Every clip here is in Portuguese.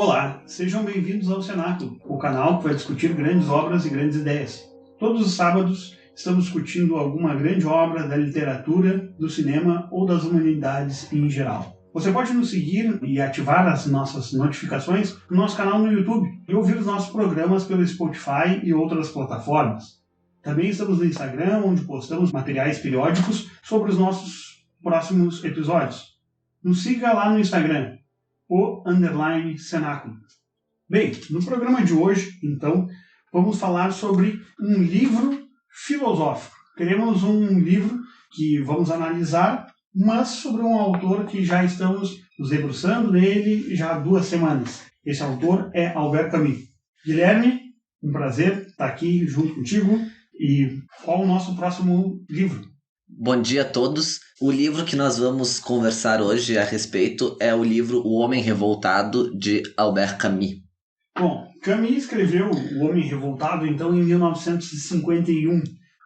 Olá, sejam bem-vindos ao Cenáculo, o canal que vai discutir grandes obras e grandes ideias. Todos os sábados estamos discutindo alguma grande obra da literatura, do cinema ou das humanidades em geral. Você pode nos seguir e ativar as nossas notificações no nosso canal no YouTube e ouvir os nossos programas pelo Spotify e outras plataformas. Também estamos no Instagram, onde postamos materiais periódicos sobre os nossos próximos episódios. Nos siga lá no Instagram, _cenáculo. Bem, no programa de hoje, então, vamos falar sobre um livro filosófico. Queremos um livro que vamos analisar, mas sobre um autor que já estamos nos debruçando nele já há 2 semanas. Esse autor é Albert Camus. Guilherme, um prazer estar aqui junto contigo. E qual o nosso próximo livro? Bom dia a todos. O livro que nós vamos conversar hoje a respeito é o livro O Homem Revoltado, de Albert Camus. Bom, Camus escreveu O Homem Revoltado, então, em 1951.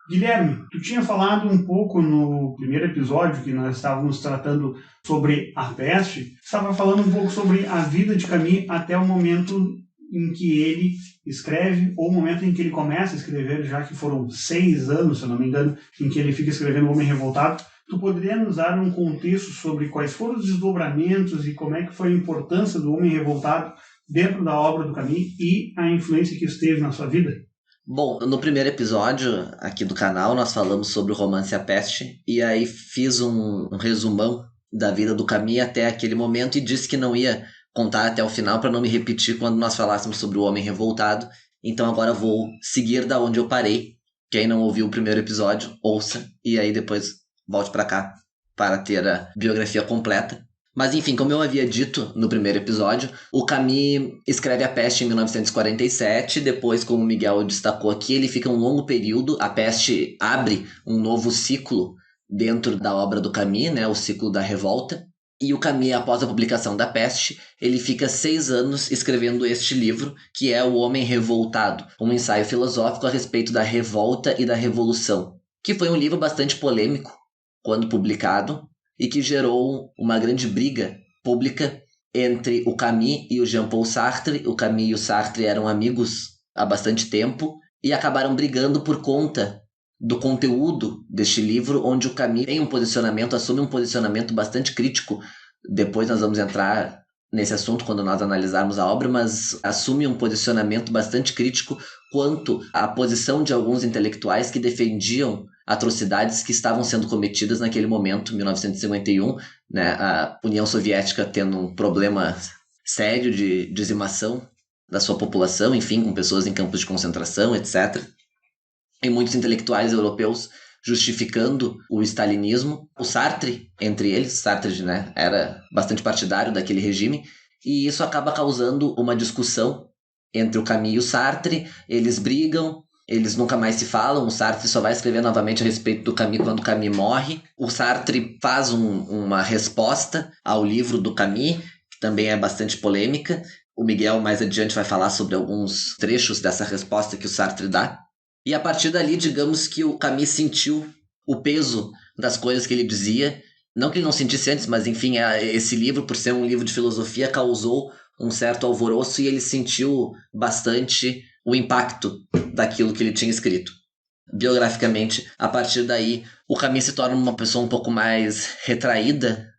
Guilherme, tu tinha falado um pouco no primeiro episódio que nós estávamos tratando sobre a peste, estava falando um pouco sobre a vida de Camus até o momento em que ele escreve, ou o momento em que ele começa a escrever, já que foram 6 anos, se eu não me engano, em que ele fica escrevendo O Homem Revoltado. Tu poderia nos dar um contexto sobre quais foram os desdobramentos e como é que foi a importância do Homem Revoltado dentro da obra do Camus e a influência que isso teve na sua vida? Bom, no primeiro episódio aqui do canal nós falamos sobre o romance A Peste, e aí fiz um resumão da vida do Camus até aquele momento e disse que não ia contar até o final para não me repetir quando nós falássemos sobre o Homem Revoltado. Então agora vou seguir da onde eu parei. Quem não ouviu o primeiro episódio, ouça, e aí depois volte para cá para ter a biografia completa. Mas enfim, como eu havia dito no primeiro episódio, o Camus escreve A Peste em 1947, depois, como o Miguel destacou aqui, ele fica um longo período, A Peste abre um novo ciclo dentro da obra do Camus, né, o ciclo da revolta. E o Camus, após a publicação da Peste, ele fica 6 anos escrevendo este livro, que é O Homem Revoltado, um ensaio filosófico a respeito da revolta e da revolução, que foi um livro bastante polêmico quando publicado e que gerou uma grande briga pública entre o Camus e o Jean-Paul Sartre. O Camus e o Sartre eram amigos há bastante tempo e acabaram brigando por conta do conteúdo deste livro, onde o Camus tem um posicionamento, assume um posicionamento bastante crítico. Depois nós vamos entrar nesse assunto quando nós analisarmos a obra, mas assume um posicionamento bastante crítico quanto à posição de alguns intelectuais que defendiam atrocidades que estavam sendo cometidas naquele momento, 1951, né, a União Soviética tendo um problema sério de dizimação da sua população, enfim, com pessoas em campos de concentração, etc., e muitos intelectuais europeus justificando o stalinismo. O Sartre, entre eles, Sartre, né, era bastante partidário daquele regime, e isso acaba causando uma discussão entre o Camus e o Sartre. Eles brigam, eles nunca mais se falam. O Sartre só vai escrever novamente a respeito do Camus quando o Camus morre. O Sartre faz uma resposta ao livro do Camus, que também é bastante polêmica. O Miguel mais adiante vai falar sobre alguns trechos dessa resposta que o Sartre dá. E a partir dali, digamos que o Camus sentiu o peso das coisas que ele dizia. Não que ele não sentisse antes, mas enfim, esse livro, por ser um livro de filosofia, causou um certo alvoroço e ele sentiu bastante o impacto daquilo que ele tinha escrito. Biograficamente, a partir daí, o Camus se torna uma pessoa um pouco mais retraída,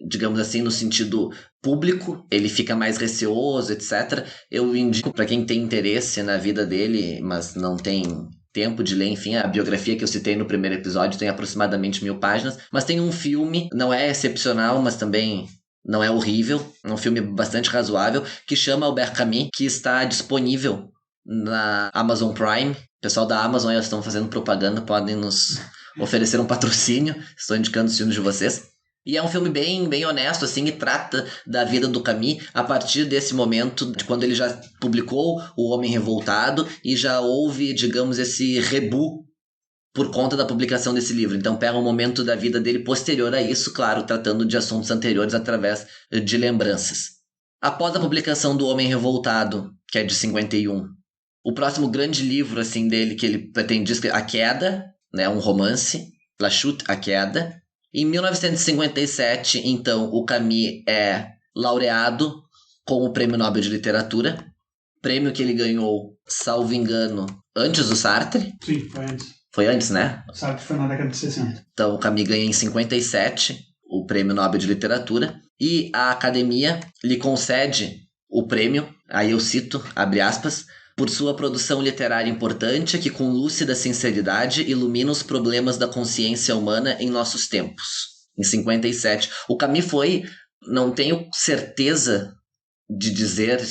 digamos assim, no sentido público. Ele fica mais receoso, etc. Eu indico para quem tem interesse na vida dele, mas não tem tempo de ler, enfim, a biografia que eu citei no primeiro episódio tem aproximadamente 1000 páginas, mas tem um filme, não é excepcional, mas também não é horrível, é um filme bastante razoável, que chama Albert Camus, que está disponível na Amazon Prime. O pessoal da Amazon, eles estão fazendo propaganda, podem nos oferecer um patrocínio, estou indicando os filmes de vocês. E é um filme bem honesto, assim, e trata da vida do Camus a partir desse momento, de quando ele já publicou O Homem Revoltado e já houve, digamos, esse rebu por conta da publicação desse livro. Então pega um momento da vida dele posterior a isso, claro, tratando de assuntos anteriores através de lembranças. Após a publicação do Homem Revoltado, que é de 51, o próximo grande livro, assim, dele, que ele pretende escrever, A Queda, né, um romance, La Chute, A Queda. Em 1957, então, o Camus é laureado com o Prêmio Nobel de Literatura, prêmio que ele ganhou, salvo engano, antes do Sartre. Sim, foi antes. Foi antes, né? Sartre foi na década de 60. Então o Camus ganha em 57 o Prêmio Nobel de Literatura e a Academia lhe concede o prêmio, aí eu cito, abre aspas, por sua produção literária importante que com lúcida sinceridade ilumina os problemas da consciência humana em nossos tempos. Em 57. O Camus foi, não tenho certeza de dizer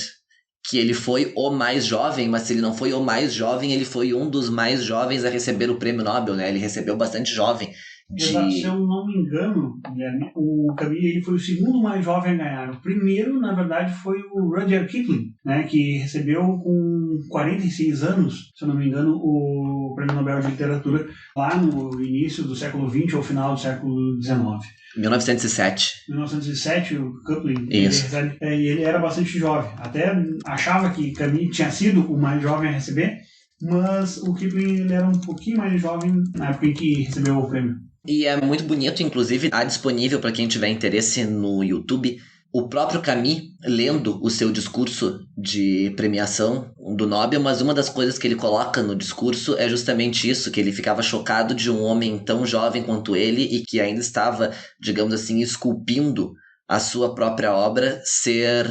que ele foi o mais jovem, mas se ele não foi o mais jovem, ele foi um dos mais jovens a receber o prêmio Nobel, né? Ele recebeu bastante jovem. Exato, se eu não me engano, Guilherme, o Camus ele foi o segundo mais jovem a ganhar. O primeiro, na verdade, foi o Rudyard Kipling, né, que recebeu com 46 anos, se eu não me engano, o Prêmio Nobel de Literatura lá no início do século XX ou final do século XIX. 1907. 1907, o Kipling, Isso. ele era bastante jovem. Até achava que Camus tinha sido o mais jovem a receber, mas o Kipling ele era um pouquinho mais jovem na época em que recebeu o prêmio. E é muito bonito, inclusive, está disponível para quem tiver interesse no YouTube, o próprio Camus lendo o seu discurso de premiação do Nobel, mas uma das coisas que ele coloca no discurso é justamente isso, que ele ficava chocado de um homem tão jovem quanto ele e que ainda estava, digamos assim, esculpindo a sua própria obra ser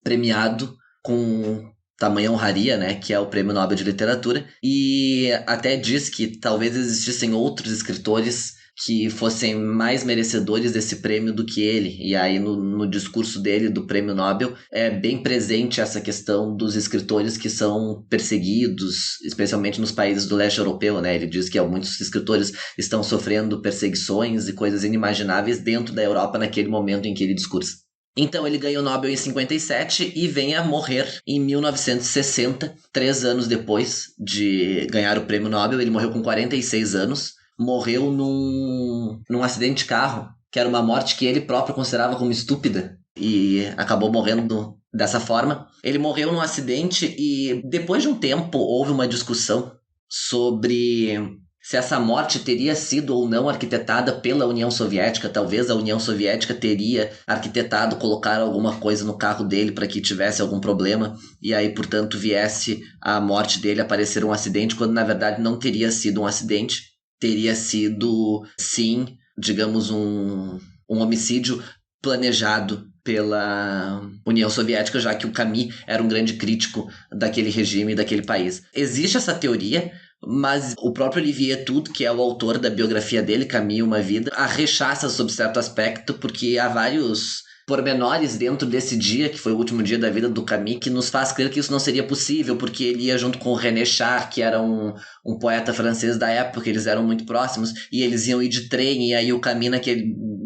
premiado com tamanha honraria, né, que é o Prêmio Nobel de Literatura, e até diz que talvez existissem outros escritores que fossem mais merecedores desse prêmio do que ele. E aí no discurso dele do Prêmio Nobel é bem presente essa questão dos escritores que são perseguidos, especialmente nos países do leste europeu, né? Ele diz que muitos escritores estão sofrendo perseguições e coisas inimagináveis dentro da Europa naquele momento em que ele discursa. Então ele ganha o Nobel em 57 e vem a morrer em 1960, 3 anos depois de ganhar o Prêmio Nobel. Ele morreu com 46 anos. Morreu num acidente de carro, que era uma morte que ele próprio considerava como estúpida, e acabou morrendo dessa forma. Ele morreu num acidente e depois de um tempo houve uma discussão sobre se essa morte teria sido ou não arquitetada pela União Soviética. Talvez a União Soviética teria arquitetado colocar alguma coisa no carro dele para que tivesse algum problema, e aí, portanto, viesse a morte dele aparecer um acidente, quando na verdade não teria sido um acidente. Teria sido, sim, digamos, um homicídio planejado pela União Soviética, já que o Camus era um grande crítico daquele regime, daquele país. Existe essa teoria, mas o próprio Olivier Etude, que é o autor da biografia dele, Camus, Uma Vida, a rechaça sob certo aspecto, porque há vários pormenores dentro desse dia, que foi o último dia da vida do Camus, que nos faz crer que isso não seria possível, porque ele ia junto com o René Char, que era um poeta francês da época, eles eram muito próximos, e eles iam ir de trem, e aí o Camus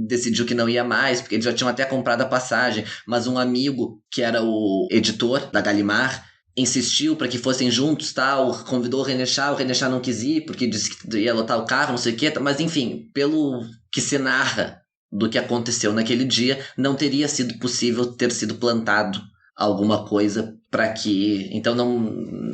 decidiu que não ia mais, porque eles já tinham até comprado a passagem, mas um amigo, que era o editor da Gallimard, insistiu para que fossem juntos, tal, convidou o René Char não quis ir, porque disse que ia lotar o carro, não sei o quê, mas enfim, pelo que se narra do que aconteceu naquele dia, não teria sido possível ter sido plantado alguma coisa para que... Então,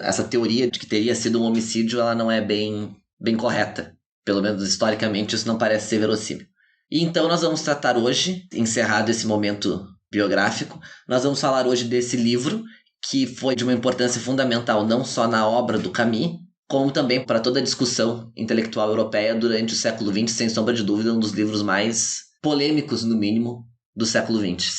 essa teoria de que teria sido um homicídio, ela não é bem correta. Pelo menos historicamente, isso não parece ser verossímil. E então nós vamos tratar hoje, encerrado esse momento biográfico, nós vamos falar hoje desse livro, que foi de uma importância fundamental não só na obra do Camus, como também para toda a discussão intelectual europeia durante o século XX, sem sombra de dúvida, um dos livros mais polêmicos, no mínimo, do século XX.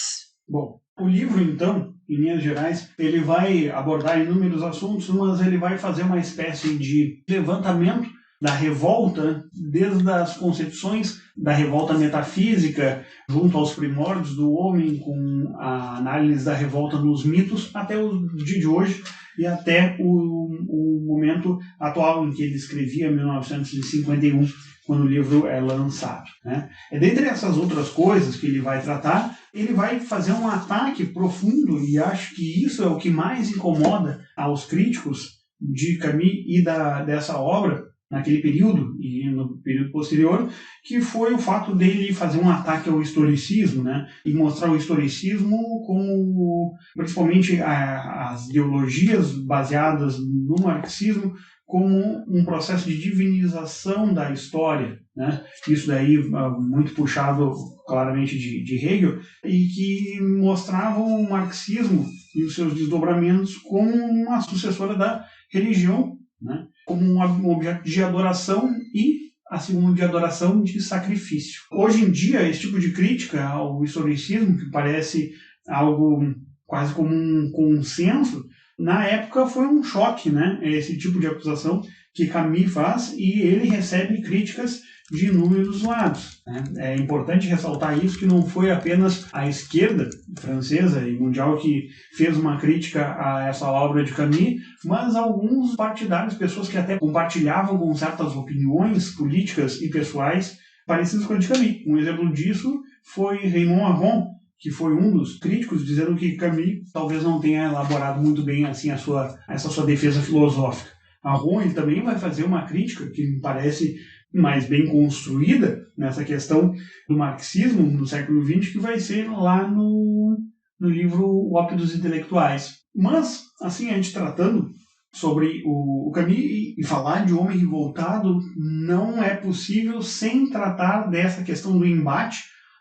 Bom, o livro, então, em linhas gerais, ele vai abordar inúmeros assuntos, mas ele vai fazer uma espécie de levantamento da revolta, desde as concepções da revolta metafísica, junto aos primórdios do homem, com a análise da revolta nos mitos, até o dia de hoje e até o momento atual em que ele escrevia, 1951, quando o livro é lançado, né? Dentre essas outras coisas que ele vai tratar, ele vai fazer um ataque profundo, e acho que isso é o que mais incomoda aos críticos de Camus e dessa obra, naquele período e no período posterior, que foi o fato dele fazer um ataque ao historicismo, né? E mostrar o historicismo como, principalmente as ideologias baseadas no marxismo, como um processo de divinização da história, né? Isso daí muito puxado claramente de Hegel, e que mostravam o marxismo e os seus desdobramentos como uma sucessora da religião, né? Como um objeto de adoração e assim de adoração de sacrifício. Hoje em dia, esse tipo de crítica ao historicismo, que parece algo quase como um consenso, na época foi um choque, né? Esse tipo de acusação que Camus faz, e ele recebe críticas de inúmeros lados, né? É importante ressaltar isso, que não foi apenas a esquerda francesa e mundial que fez uma crítica a essa obra de Camus, mas alguns partidários, pessoas que até compartilhavam com certas opiniões políticas e pessoais parecidas com a de Camus. Um exemplo disso foi Raymond Aron, que foi um dos críticos, dizendo que Camus talvez não tenha elaborado muito bem assim essa sua defesa filosófica. Aron, ele também vai fazer uma crítica que me parece mais bem construída nessa questão do marxismo no século XX, que vai ser lá no livro O Ópio dos Intelectuais. Mas, assim, a gente tratando sobre o Camus e falar de Homem Revoltado, não é possível sem tratar dessa questão do embate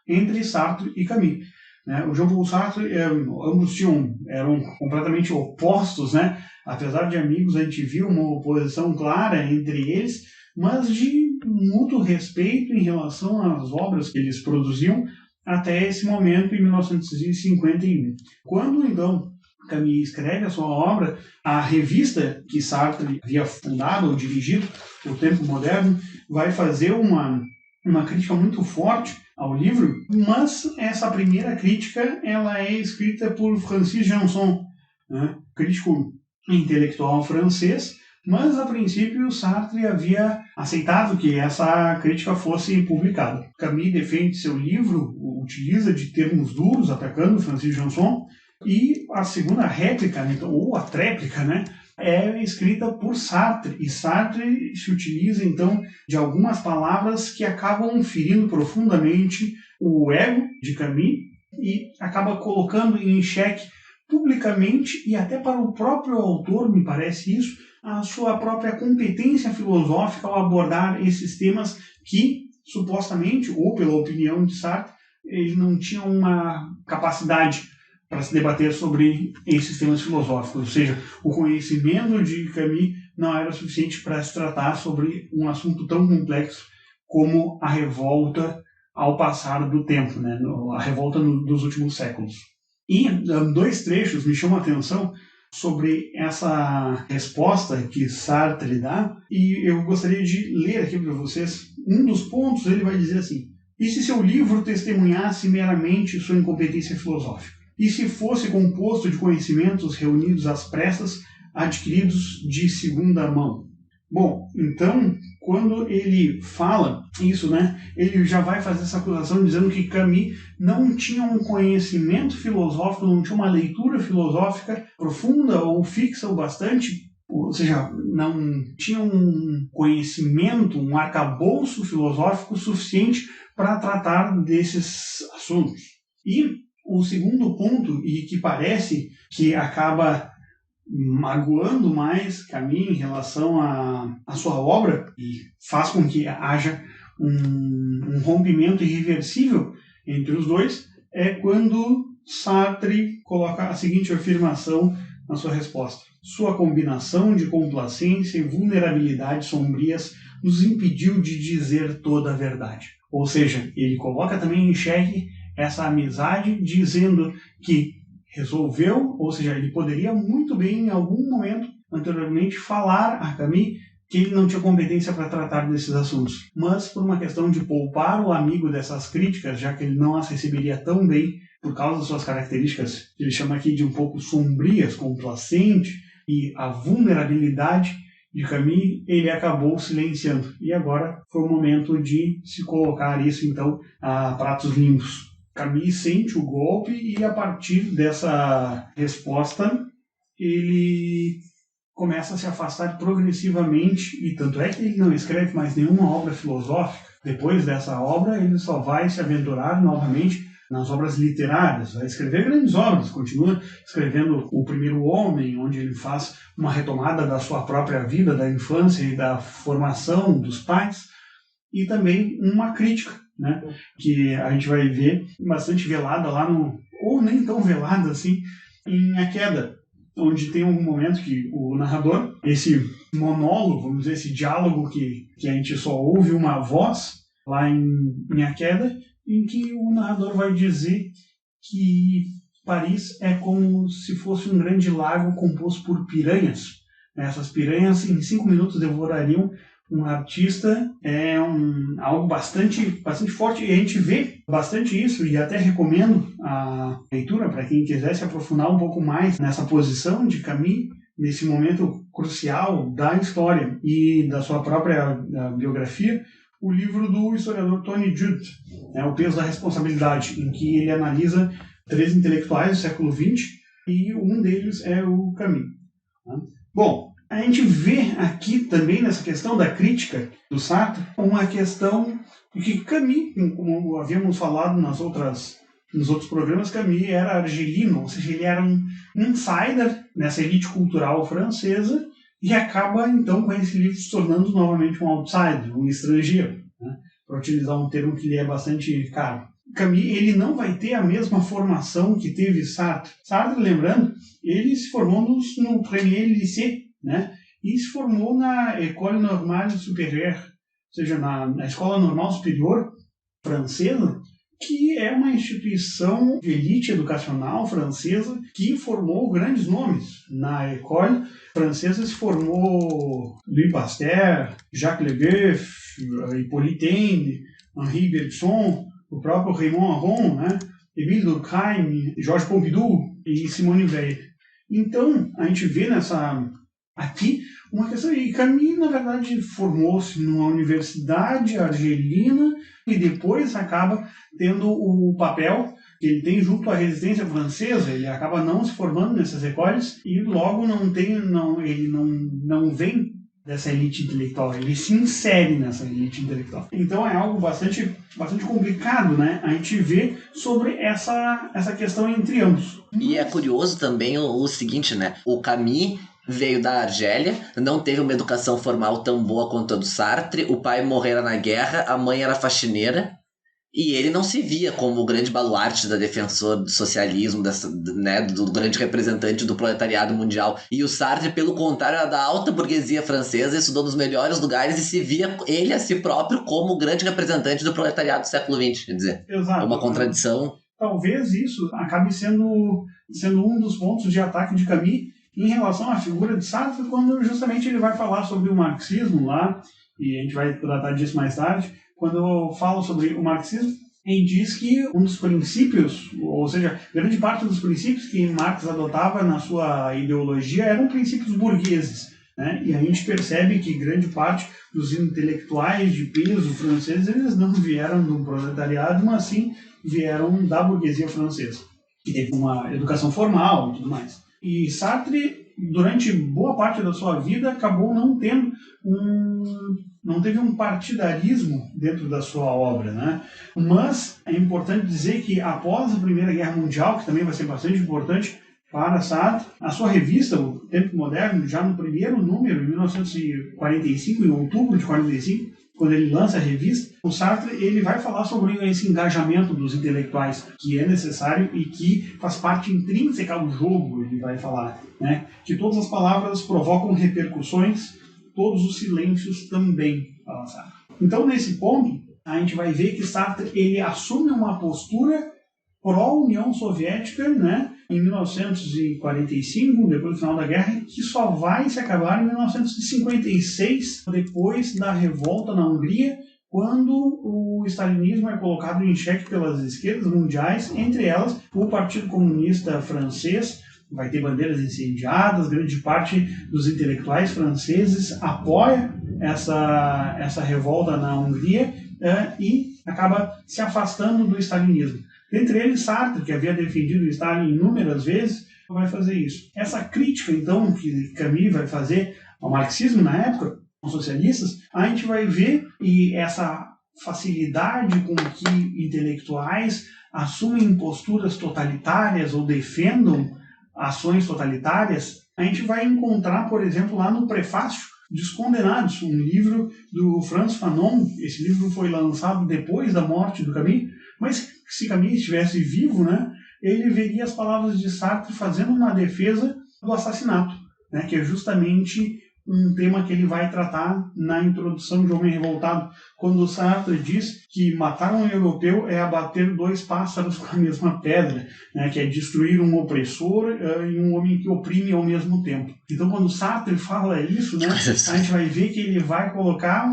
entre Sartre e Camus. O Jean-Paul Sartre, ambos eram completamente opostos, né? Apesar de amigos, a gente viu uma oposição clara entre eles, mas de mútuo respeito em relação às obras que eles produziam até esse momento, em 1951. Quando, então, Camus escreve a sua obra, a revista que Sartre havia fundado ou dirigido, O Tempo Moderno, vai fazer uma crítica muito forte ao livro, mas essa primeira crítica ela é escrita por Francis Janson, né? Crítico intelectual francês, mas a princípio Sartre havia aceitado que essa crítica fosse publicada. Camus defende seu livro, utiliza de termos duros atacando Francis Janson, e a segunda réplica, então, ou a tréplica, né, é escrita por Sartre, e Sartre se utiliza então de algumas palavras que acabam ferindo profundamente o ego de Camus e acaba colocando em xeque publicamente, e até para o próprio autor, me parece isso, a sua própria competência filosófica ao abordar esses temas que, supostamente, ou pela opinião de Sartre, ele não tinha uma capacidade para se debater sobre esses temas filosóficos, ou seja, o conhecimento de Camus não era suficiente para se tratar sobre um assunto tão complexo como a revolta ao passar do tempo, né? A revolta dos últimos séculos. E dois trechos me chamam a atenção sobre essa resposta que Sartre dá, e eu gostaria de ler aqui para vocês. Um dos pontos, ele vai dizer assim: e se seu livro testemunhasse meramente sua incompetência filosófica? E se fosse composto de conhecimentos reunidos às pressas, adquiridos de segunda mão? Bom, então, quando ele fala isso, né, ele já vai fazer essa acusação dizendo que Camus não tinha um conhecimento filosófico, não tinha uma leitura filosófica profunda ou fixa o bastante, ou seja, não tinha um conhecimento, um arcabouço filosófico suficiente para tratar desses assuntos. E o segundo ponto, e que parece que acaba magoando mais Camus em relação à sua obra, e faz com que haja um rompimento irreversível entre os dois, é quando Sartre coloca a seguinte afirmação na sua resposta: sua combinação de complacência e vulnerabilidade sombrias nos impediu de dizer toda a verdade. Ou seja, ele coloca também em xeque essa amizade, dizendo que resolveu, ou seja, ele poderia muito bem em algum momento anteriormente falar a Camus que ele não tinha competência para tratar desses assuntos, mas por uma questão de poupar o amigo dessas críticas, já que ele não as receberia tão bem por causa das suas características, que ele chama aqui de um pouco sombrias, complacente, e a vulnerabilidade de Camus, ele acabou silenciando. E agora foi o momento de se colocar isso, então, a pratos limpos. Camus sente o golpe e, a partir dessa resposta, ele começa a se afastar progressivamente, e tanto é que ele não escreve mais nenhuma obra filosófica. Depois dessa obra, ele só vai se aventurar novamente nas obras literárias, vai escrever grandes obras, continua escrevendo O Primeiro Homem, onde ele faz uma retomada da sua própria vida, da infância e da formação dos pais, e também uma crítica, né, que a gente vai ver bastante velada lá ou nem tão velada assim, em A Queda, onde tem um momento que o narrador, esse monólogo, vamos dizer, esse diálogo que a gente só ouve uma voz lá em A Queda, em que o narrador vai dizer que Paris é como se fosse um grande lago composto por piranhas. Essas piranhas, em 5 minutos, devorariam um artista. É algo bastante forte, e a gente vê bastante isso, e até recomendo a leitura para quem quiser se aprofundar um pouco mais nessa posição de Camus, nesse momento crucial da história e da sua própria biografia, o livro do historiador Tony Judt, O Peso da Responsabilidade, em que ele analisa 3 intelectuais do século XX, e um deles é o Camus. Bom, a gente vê aqui também, nessa questão da crítica do Sartre, uma questão que Camus, como havíamos falado nos outros programas, Camus era argelino, ou seja, ele era um insider nessa elite cultural francesa, e acaba, então, com esse livro se tornando novamente um outsider, um estrangeiro, né? Para utilizar um termo que lhe é bastante caro. Camus, ele não vai ter a mesma formação que teve Sartre. Sartre, lembrando, ele se formou no Premier Lycée, né? E se formou na École Normale Supérieure, ou seja, na Escola Normal Superior francesa, que é uma instituição de elite educacional francesa que formou grandes nomes. Na École francesa se formou Louis Pasteur, Jacques Le Goff, Hippolyte Taine, Henri Bergson, o próprio Raymond Aron, né? Émile Durkheim, Georges Pompidou e Simone Weil. Então, a gente vê aqui uma questão, e Camus, na verdade, formou-se numa universidade argelina e depois acaba tendo o papel que ele tem junto à resistência francesa. Ele acaba não se formando nessas écoles e logo ele não vem dessa elite intelectual, ele se insere nessa elite intelectual. Então é algo bastante complicado, né? A gente vê sobre essa questão entre ambos. E é curioso também o seguinte, né? O Camus veio da Argélia, não teve uma educação formal tão boa quanto a do Sartre, o pai morrera na guerra, a mãe era faxineira, e ele não se via como o grande baluarte da defensor do socialismo, do grande representante do proletariado mundial. E o Sartre, pelo contrário, era da alta burguesia francesa, estudou nos melhores lugares e se via ele a si próprio como o grande representante do proletariado do século XX. Quer dizer, exato, é uma contradição. Talvez isso acabe sendo um dos pontos de ataque de Camus em relação à figura de Sartre, quando justamente ele vai falar sobre o marxismo lá, e a gente vai tratar disso mais tarde. Quando eu falo sobre o marxismo, ele diz que um dos princípios, ou seja, grande parte dos princípios que Marx adotava na sua ideologia eram princípios burgueses, né? E a gente percebe que grande parte dos intelectuais de peso franceses, eles não vieram do proletariado, mas sim vieram da burguesia francesa, que teve uma educação formal e tudo mais. E Sartre, durante boa parte da sua vida, acabou não teve um partidarismo dentro da sua obra, né? Mas é importante dizer que após a Primeira Guerra Mundial, que também vai ser bastante importante para Sartre, a sua revista, O Tempo Moderno, já no primeiro número, em 1945, em outubro de 1945, quando ele lança a revista, o Sartre ele vai falar sobre esse engajamento dos intelectuais que é necessário e que faz parte intrínseca do jogo, ele vai falar, né? Que todas as palavras provocam repercussões, todos os silêncios também, fala Sartre. Então, nesse ponto, a gente vai ver que Sartre ele assume uma postura pró-União Soviética, né, em 1945, depois do final da guerra, que só vai se acabar em 1956, depois da revolta na Hungria, quando o stalinismo é colocado em xeque pelas esquerdas mundiais, entre elas o Partido Comunista Francês. Vai ter bandeiras incendiadas, grande parte dos intelectuais franceses apoia essa revolta na Hungria e acaba se afastando do stalinismo. Entre eles, Sartre, que havia defendido o Stalin inúmeras vezes, vai fazer isso. Essa crítica, então, que Camus vai fazer ao marxismo na época, aos socialistas, a gente vai ver e essa facilidade com que intelectuais assumem posturas totalitárias ou defendam ações totalitárias, a gente vai encontrar, por exemplo, lá no prefácio Descondenados, um livro do Frantz Fanon. Esse livro foi lançado depois da morte do Camus, mas se Camus estivesse vivo, né, ele veria as palavras de Sartre fazendo uma defesa do assassinato, né, que é justamente um tema que ele vai tratar na introdução de Homem Revoltado, quando Sartre diz que matar um europeu é abater 2 pássaros com a mesma pedra, né, que é destruir um opressor e um homem que oprime ao mesmo tempo. Então, quando Sartre fala isso, né, a gente vai ver que ele vai colocar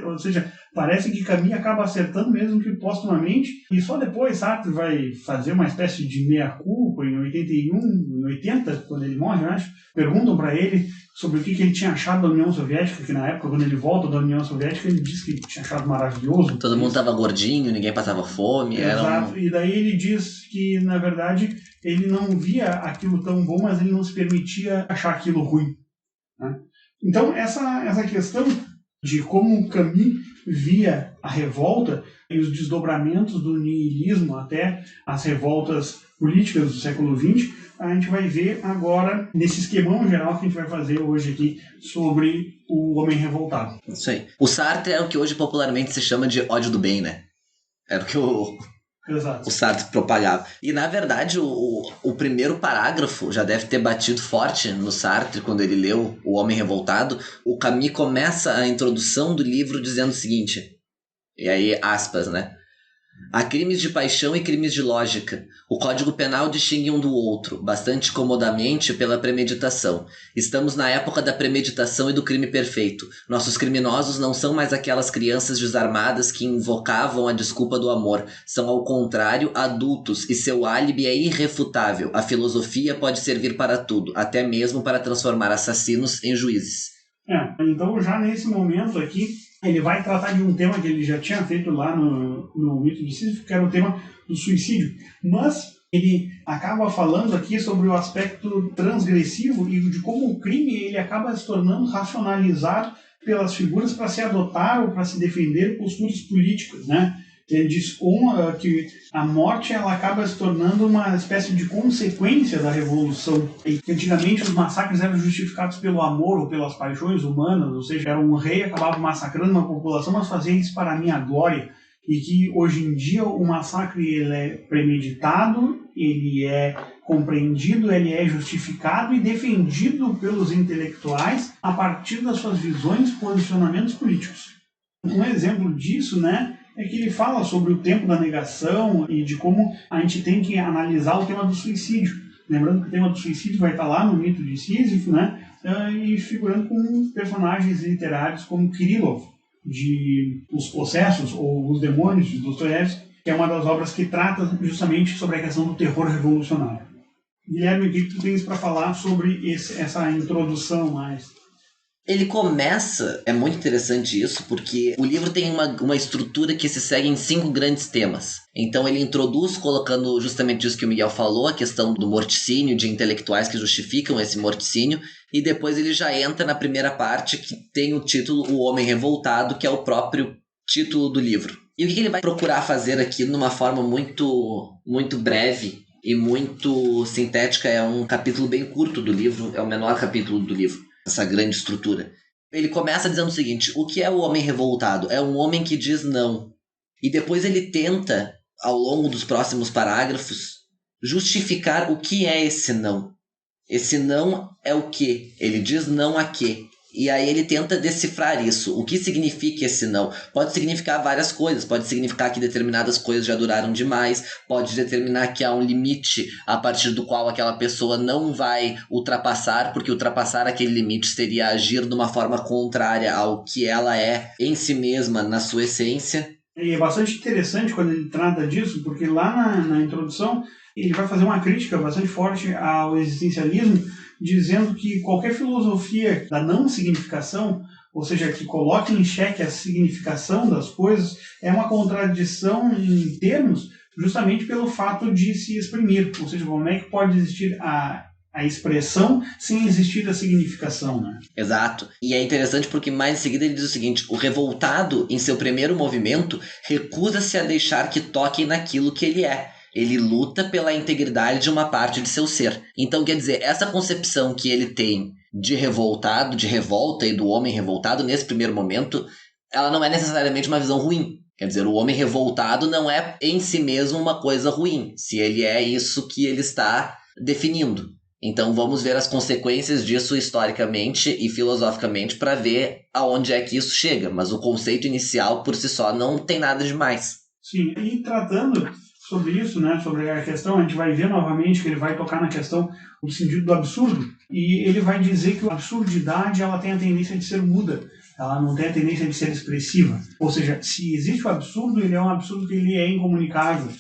ou seja, parece que Camus acaba acertando mesmo que postumamente, e só depois Sartre vai fazer uma espécie de meia-culpa em 81, em 80, quando ele morre, eu acho. Perguntam para ele sobre o que ele tinha achado da União Soviética, que na época, quando ele volta da União Soviética, ele disse que tinha achado maravilhoso. Todo mundo estava gordinho, ninguém passava fome. Exato, e daí ele diz que, na verdade, ele não via aquilo tão bom, mas ele não se permitia achar aquilo ruim, né? Então, essa questão de como Camus via a revolta e os desdobramentos do niilismo até as revoltas políticas do século XX, a gente vai ver agora nesse esquemão geral que a gente vai fazer hoje aqui sobre o Homem Revoltado. Isso aí. O Sartre é o que hoje popularmente se chama de ódio do bem, né? Era o que o Sartre propagava. E, na verdade, o primeiro parágrafo já deve ter batido forte no Sartre quando ele leu O Homem Revoltado. O Camus começa a introdução do livro dizendo o seguinte, e aí, aspas, né? Há crimes de paixão e crimes de lógica. O Código Penal distingue um do outro, bastante comodamente pela premeditação. Estamos na época da premeditação e do crime perfeito. Nossos criminosos não são mais aquelas crianças desarmadas que invocavam a desculpa do amor. São, ao contrário, adultos, e seu álibi é irrefutável. A filosofia pode servir para tudo, até mesmo para transformar assassinos em juízes. Então, já nesse momento aqui, ele vai tratar de um tema que ele já tinha feito lá no Mito de Sísifo, que era o tema do suicídio. Mas ele acaba falando aqui sobre o aspecto transgressivo e de como o crime ele acaba se tornando racionalizado pelas figuras para se adotar ou para se defender posturas políticas, né? Ele diz que a morte ela acaba se tornando uma espécie de consequência da revolução. E que antigamente os massacres eram justificados pelo amor ou pelas paixões humanas, ou seja, era um rei que acabava massacrando uma população, mas fazia isso para a minha glória. E que hoje em dia o massacre ele é premeditado, ele é compreendido, ele é justificado e defendido pelos intelectuais a partir das suas visões e posicionamentos políticos. Um exemplo disso, né, é que ele fala sobre o tempo da negação e de como a gente tem que analisar o tema do suicídio. Lembrando que o tema do suicídio vai estar lá no Mito de Sísifo, né, e figurando com personagens literários como Kirillov, de Os Possessos, ou Os Demônios, de Dostoiévski, que é uma das obras que trata justamente sobre a questão do terror revolucionário. Guilherme, o que tu tens para falar sobre essa introdução mais? Ele começa, é muito interessante isso, porque o livro tem uma estrutura que se segue em 5 grandes temas. Então ele introduz colocando justamente isso que o Miguel falou, a questão do morticínio, de intelectuais que justificam esse morticínio, e depois ele já entra na primeira parte que tem o título O Homem Revoltado, que é o próprio título do livro. E o que ele vai procurar fazer aqui numa forma muito, muito breve e muito sintética, é um capítulo bem curto do livro, é o menor capítulo do livro. Essa grande estrutura. Ele começa dizendo o seguinte: o que é o homem revoltado? É um homem que diz não. E depois ele tenta, ao longo dos próximos parágrafos, justificar o que é esse não. Esse não é o quê? Ele diz não a quê? E aí ele tenta decifrar isso. O que significa esse não? Pode significar várias coisas. Pode significar que determinadas coisas já duraram demais. Pode determinar que há um limite a partir do qual aquela pessoa não vai ultrapassar, porque ultrapassar aquele limite seria agir de uma forma contrária ao que ela é em si mesma, na sua essência. E é bastante interessante quando ele trata disso, porque lá na introdução ele vai fazer uma crítica bastante forte ao existencialismo, dizendo que qualquer filosofia da não significação, ou seja, que coloque em xeque a significação das coisas, é uma contradição em termos, justamente pelo fato de se exprimir. Ou seja, como é que pode existir a expressão sem existir a significação, né? Exato. E é interessante porque mais em seguida ele diz o seguinte: o revoltado, em seu primeiro movimento, recusa-se a deixar que toquem naquilo que ele é. Ele luta pela integridade de uma parte de seu ser. Então, quer dizer, essa concepção que ele tem de revoltado, de revolta e do homem revoltado, nesse primeiro momento, ela não é necessariamente uma visão ruim. Quer dizer, o homem revoltado não é em si mesmo uma coisa ruim, se ele é isso que ele está definindo. Então vamos ver as consequências disso historicamente e filosoficamente para ver aonde é que isso chega. Mas o conceito inicial por si só não tem nada demais. Sim, e tratando sobre isso, né, sobre a questão, a gente vai ver novamente que ele vai tocar na questão do sentido do absurdo, e ele vai dizer que a absurdidade ela tem a tendência de ser muda, ela não tem a tendência de ser expressiva. Ou seja, se existe o absurdo, ele é um absurdo que ele é incomunicável.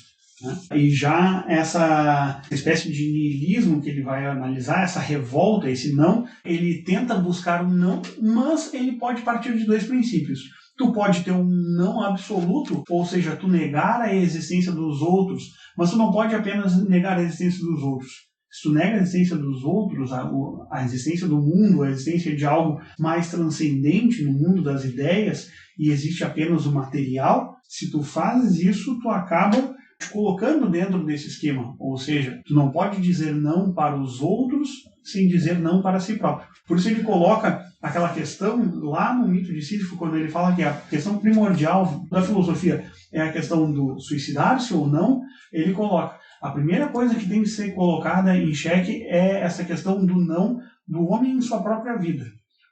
Né? E já essa espécie de niilismo que ele vai analisar, essa revolta, esse não, ele tenta buscar um não, mas ele pode partir de dois princípios. Tu pode ter um não absoluto, ou seja, tu negar a existência dos outros, mas tu não pode apenas negar a existência dos outros. Se tu nega a existência dos outros, a existência do mundo, a existência de algo mais transcendente no mundo das ideias, e existe apenas o material, se tu fazes isso, tu acaba te colocando dentro desse esquema. Ou seja, tu não pode dizer não para os outros sem dizer não para si próprio. Por isso ele coloca aquela questão lá no mito de Sísifo, quando ele fala que a questão primordial da filosofia é a questão do suicidar-se ou não, ele coloca a primeira coisa que tem que ser colocada em xeque é essa questão do não do homem em sua própria vida.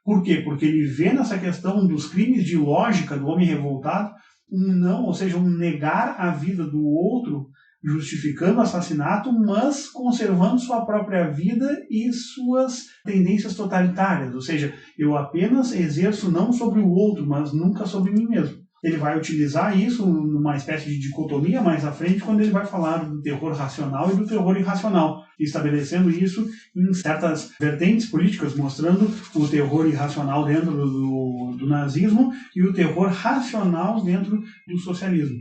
Por quê? Porque ele vê nessa questão dos crimes de lógica do homem revoltado um não, ou seja, um negar a vida do outro, justificando o assassinato, mas conservando sua própria vida e suas tendências totalitárias. Ou seja, eu apenas exerço não sobre o outro, mas nunca sobre mim mesmo. Ele vai utilizar isso numa espécie de dicotomia mais à frente, quando ele vai falar do terror racional e do terror irracional, estabelecendo isso em certas vertentes políticas, mostrando o terror irracional dentro do nazismo e o terror racional dentro do socialismo.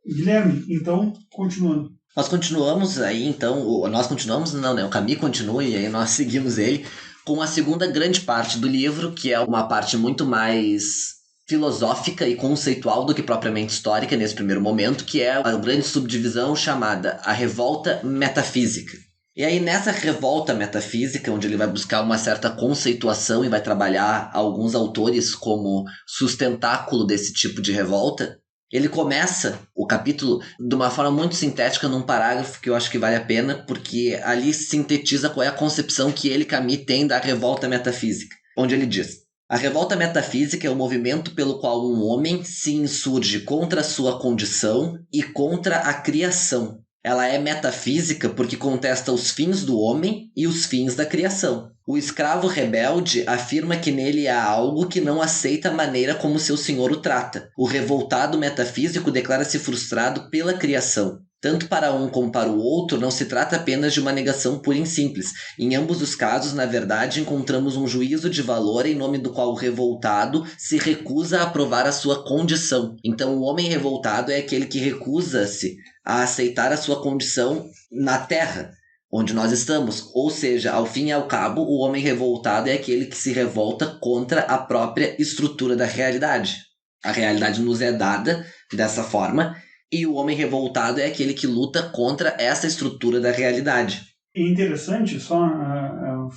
Guilherme, então, continuando. Nós continuamos aí, então, o Camus continua e aí nós seguimos ele com a segunda grande parte do livro, que é uma parte muito mais filosófica e conceitual do que propriamente histórica nesse primeiro momento, que é a grande subdivisão chamada a revolta metafísica. E aí nessa revolta metafísica, onde ele vai buscar uma certa conceituação e vai trabalhar alguns autores como sustentáculo desse tipo de revolta, ele começa o capítulo de uma forma muito sintética num parágrafo que eu acho que vale a pena, porque ali sintetiza qual é a concepção que ele, Camus, tem da revolta metafísica, onde ele diz: a revolta metafísica é o movimento pelo qual um homem se insurge contra a sua condição e contra a criação. Ela é metafísica porque contesta os fins do homem e os fins da criação. O escravo rebelde afirma que nele há algo que não aceita a maneira como seu senhor o trata. O revoltado metafísico declara-se frustrado pela criação. Tanto para um como para o outro, não se trata apenas de uma negação pura e simples. Em ambos os casos, na verdade, encontramos um juízo de valor em nome do qual o revoltado se recusa a aprovar a sua condição. Então, o homem revoltado é aquele que recusa-se a aceitar a sua condição na terra, onde nós estamos. Ou seja, ao fim e ao cabo, o homem revoltado é aquele que se revolta contra a própria estrutura da realidade. A realidade nos é dada dessa forma, e o homem revoltado é aquele que luta contra essa estrutura da realidade. É interessante, só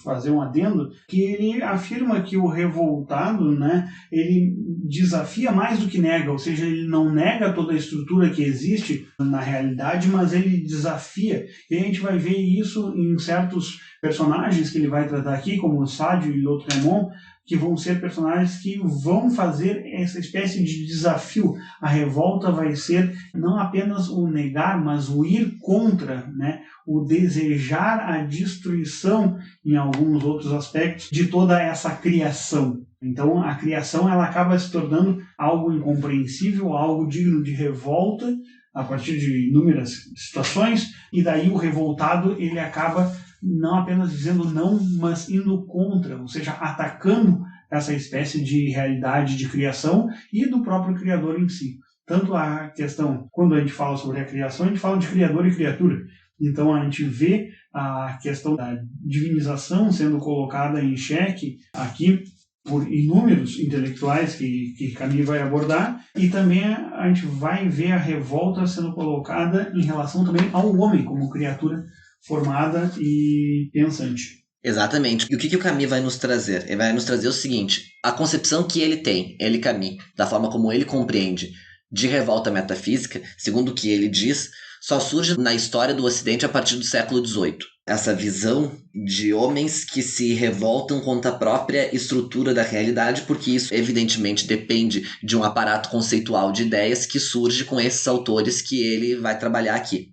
fazer um adendo, que ele afirma que o revoltado, né, ele desafia mais do que nega, ou seja, ele não nega toda a estrutura que existe na realidade, mas ele desafia. E a gente vai ver isso em certos personagens que ele vai tratar aqui, como o Sádio e Lautréamont, que vão ser personagens que vão fazer essa espécie de desafio. A revolta vai ser não apenas o negar, mas o ir contra, né? O desejar a destruição, em alguns outros aspectos, de toda essa criação. Então, a criação ela acaba se tornando algo incompreensível, algo digno de revolta, a partir de inúmeras situações, e daí o revoltado ele acaba não apenas dizendo não, mas indo contra, ou seja, atacando essa espécie de realidade de criação e do próprio Criador em si. Tanto a questão, quando a gente fala sobre a criação, a gente fala de Criador e criatura. Então a gente vê a questão da divinização sendo colocada em xeque aqui, por inúmeros intelectuais que Camus vai abordar, e também a gente vai ver a revolta sendo colocada em relação também ao homem como criatura formada e pensante. Exatamente. E o que o Camus vai nos trazer? Ele vai nos trazer o seguinte: a concepção que ele tem, ele Camus, da forma como ele compreende de revolta metafísica, segundo o que ele diz, só surge na história do Ocidente a partir do século XVIII. Essa visão de homens que se revoltam contra a própria estrutura da realidade, porque isso evidentemente depende de um aparato conceitual de ideias que surge com esses autores que ele vai trabalhar aqui.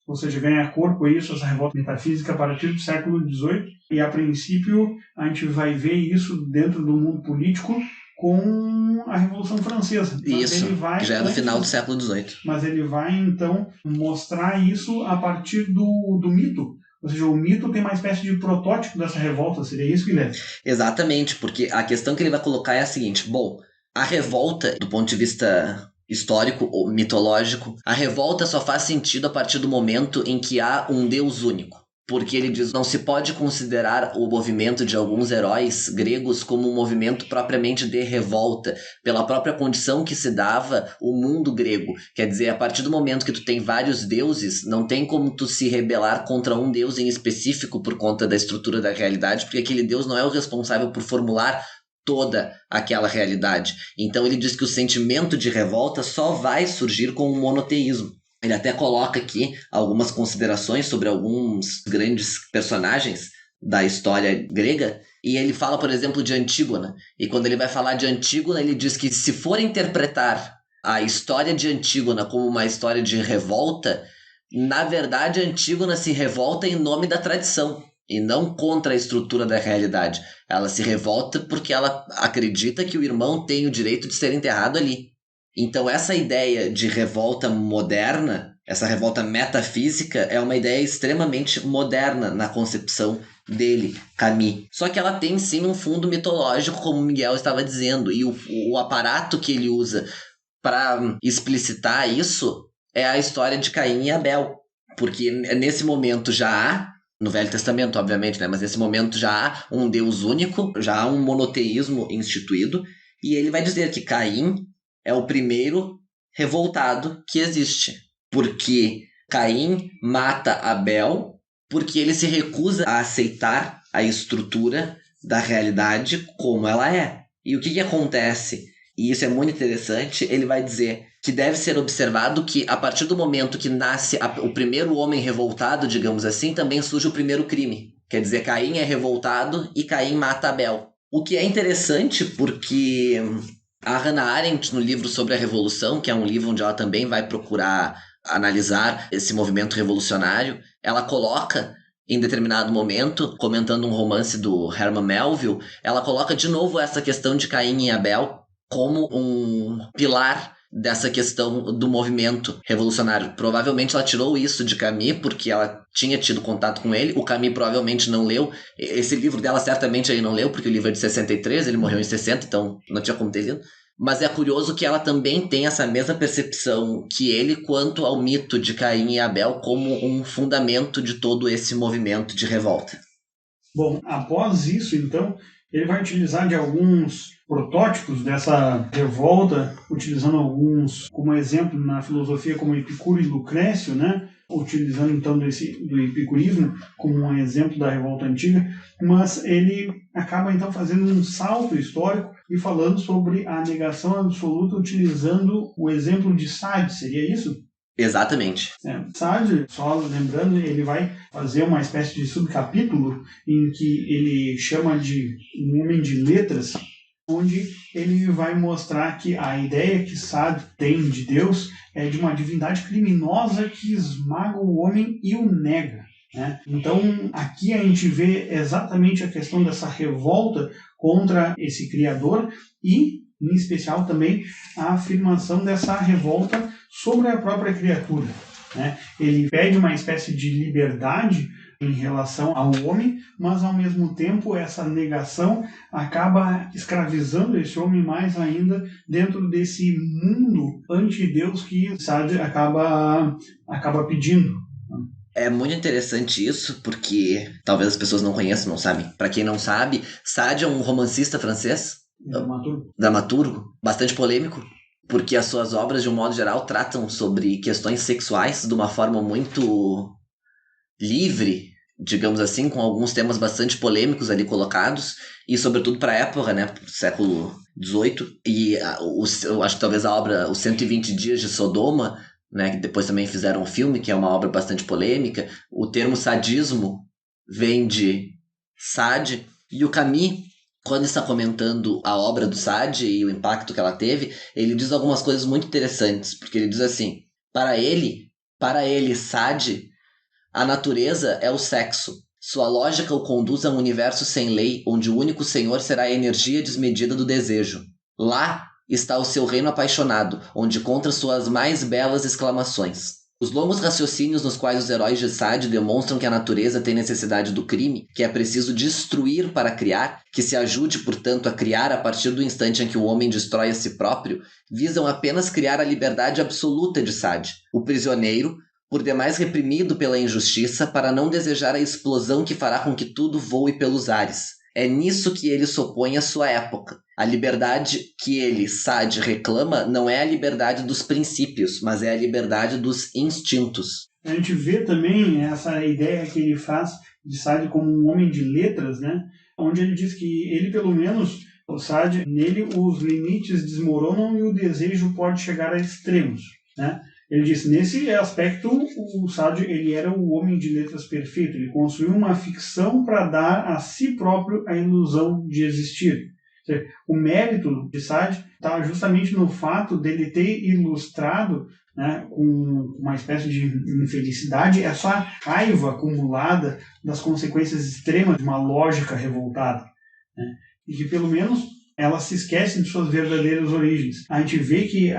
Ou seja, ganha corpo isso, essa revolta metafísica, a partir do século XVIII, e a princípio a gente vai ver isso dentro do mundo político com a Revolução Francesa. Isso, que já é do final do século XVIII. Mas ele vai, então, mostrar isso a partir do mito. Ou seja, o mito tem uma espécie de protótipo dessa revolta, seria isso, Guilherme? Exatamente, porque a questão que ele vai colocar é a seguinte: bom, a revolta, do ponto de vista histórico ou mitológico, a revolta só faz sentido a partir do momento em que há um Deus único. Porque ele diz, não se pode considerar o movimento de alguns heróis gregos como um movimento propriamente de revolta, pela própria condição que se dava o mundo grego. Quer dizer, a partir do momento que tu tem vários deuses, não tem como tu se rebelar contra um deus em específico por conta da estrutura da realidade, porque aquele deus não é o responsável por formular toda aquela realidade. Então ele diz que o sentimento de revolta só vai surgir com o monoteísmo. Ele até coloca aqui algumas considerações sobre alguns grandes personagens da história grega, e ele fala, por exemplo, de Antígona. E quando ele vai falar de Antígona, ele diz que se for interpretar a história de Antígona como uma história de revolta, na verdade Antígona se revolta em nome da tradição e não contra a estrutura da realidade. Ela se revolta porque ela acredita que o irmão tem o direito de ser enterrado ali. Então essa ideia de revolta moderna, essa revolta metafísica, é uma ideia extremamente moderna na concepção dele, Camus. Só que ela tem sim um fundo mitológico, como o Miguel estava dizendo, e o aparato que ele usa para explicitar isso é a história de Caim e Abel. Porque nesse momento já há, no Velho Testamento obviamente, né? Mas nesse momento já há um Deus único, já há um monoteísmo instituído, e ele vai dizer que Caim é o primeiro revoltado que existe. Porque Caim mata Abel porque ele se recusa a aceitar a estrutura da realidade como ela é. E o que acontece? E isso é muito interessante, ele vai dizer que deve ser observado que a partir do momento que nasce o primeiro homem revoltado, digamos assim, também surge o primeiro crime. Quer dizer, Caim é revoltado e Caim mata Abel. O que é interessante porque a Hannah Arendt, no livro sobre a Revolução, que é um livro onde ela também vai procurar analisar esse movimento revolucionário, ela coloca, em determinado momento, comentando um romance do Herman Melville, ela coloca de novo essa questão de Caim e Abel como um pilar dessa questão do movimento revolucionário. Provavelmente ela tirou isso de Camus porque ela tinha tido contato com ele. O Camus provavelmente não leu. Esse livro dela certamente ele não leu, porque o livro é de 63, ele morreu em 60, então não tinha como ter lido. Mas é curioso que ela também tem essa mesma percepção que ele quanto ao mito de Caim e Abel como um fundamento de todo esse movimento de revolta. Bom, após isso, então, ele vai utilizar de alguns protótipos dessa revolta, utilizando alguns como exemplo na filosofia como Epicuro e Lucrécio, né? Utilizando então do epicurismo como um exemplo da revolta antiga, mas ele acaba então fazendo um salto histórico e falando sobre a negação absoluta utilizando o exemplo de Sade, seria isso? Exatamente. Sade, só lembrando, ele vai fazer uma espécie de subcapítulo em que ele chama de um homem de letras, onde ele vai mostrar que a ideia que Sade tem de Deus é de uma divindade criminosa que esmaga o homem e o nega. Né? Então, aqui a gente vê exatamente a questão dessa revolta contra esse Criador e, em especial, também a afirmação dessa revolta sobre a própria criatura. Né? Ele pede uma espécie de liberdade em relação ao homem, mas ao mesmo tempo essa negação acaba escravizando esse homem mais ainda dentro desse mundo anti-Deus que Sade acaba pedindo. É muito interessante isso, porque talvez as pessoas não conheçam, não sabem. Para quem não sabe, Sade é um romancista francês, dramaturgo, bastante polêmico, porque as suas obras, de um modo geral, tratam sobre questões sexuais de uma forma muito livre, digamos assim, com alguns temas bastante polêmicos ali colocados, e sobretudo para a época, né, século XVIII, eu acho que talvez a obra Os 120 Dias de Sodoma, né, que depois também fizeram um filme, que é uma obra bastante polêmica. O termo sadismo vem de Sade, e o Camus, quando está comentando a obra do Sade e o impacto que ela teve, ele diz algumas coisas muito interessantes, porque ele diz assim, para ele, Sade, a natureza é o sexo. Sua lógica o conduz a um universo sem lei, onde o único senhor será a energia desmedida do desejo. Lá está o seu reino apaixonado, onde contra suas mais belas exclamações. Os longos raciocínios nos quais os heróis de Sade demonstram que a natureza tem necessidade do crime, que é preciso destruir para criar, que se ajude, portanto, a criar a partir do instante em que o homem destrói a si próprio, visam apenas criar a liberdade absoluta de Sade, o prisioneiro, por demais reprimido pela injustiça, para não desejar a explosão que fará com que tudo voe pelos ares. É nisso que ele se opõe à sua época. A liberdade que ele, Sade, reclama não é a liberdade dos princípios, mas é a liberdade dos instintos. A gente vê também essa ideia que ele faz de Sade como um homem de letras, né? Onde ele diz que ele, pelo menos, o Sade, nele os limites desmoronam e o desejo pode chegar a extremos, né? Ele disse, nesse aspecto, o Sade ele era o homem de letras perfeito. Ele construiu uma ficção para dar a si próprio a ilusão de existir. O mérito de Sade está justamente no fato dele ter ilustrado, né, com uma espécie de infelicidade, essa raiva acumulada das consequências extremas de uma lógica revoltada, né, e que pelo menos elas se esquecem de suas verdadeiras origens. A gente vê que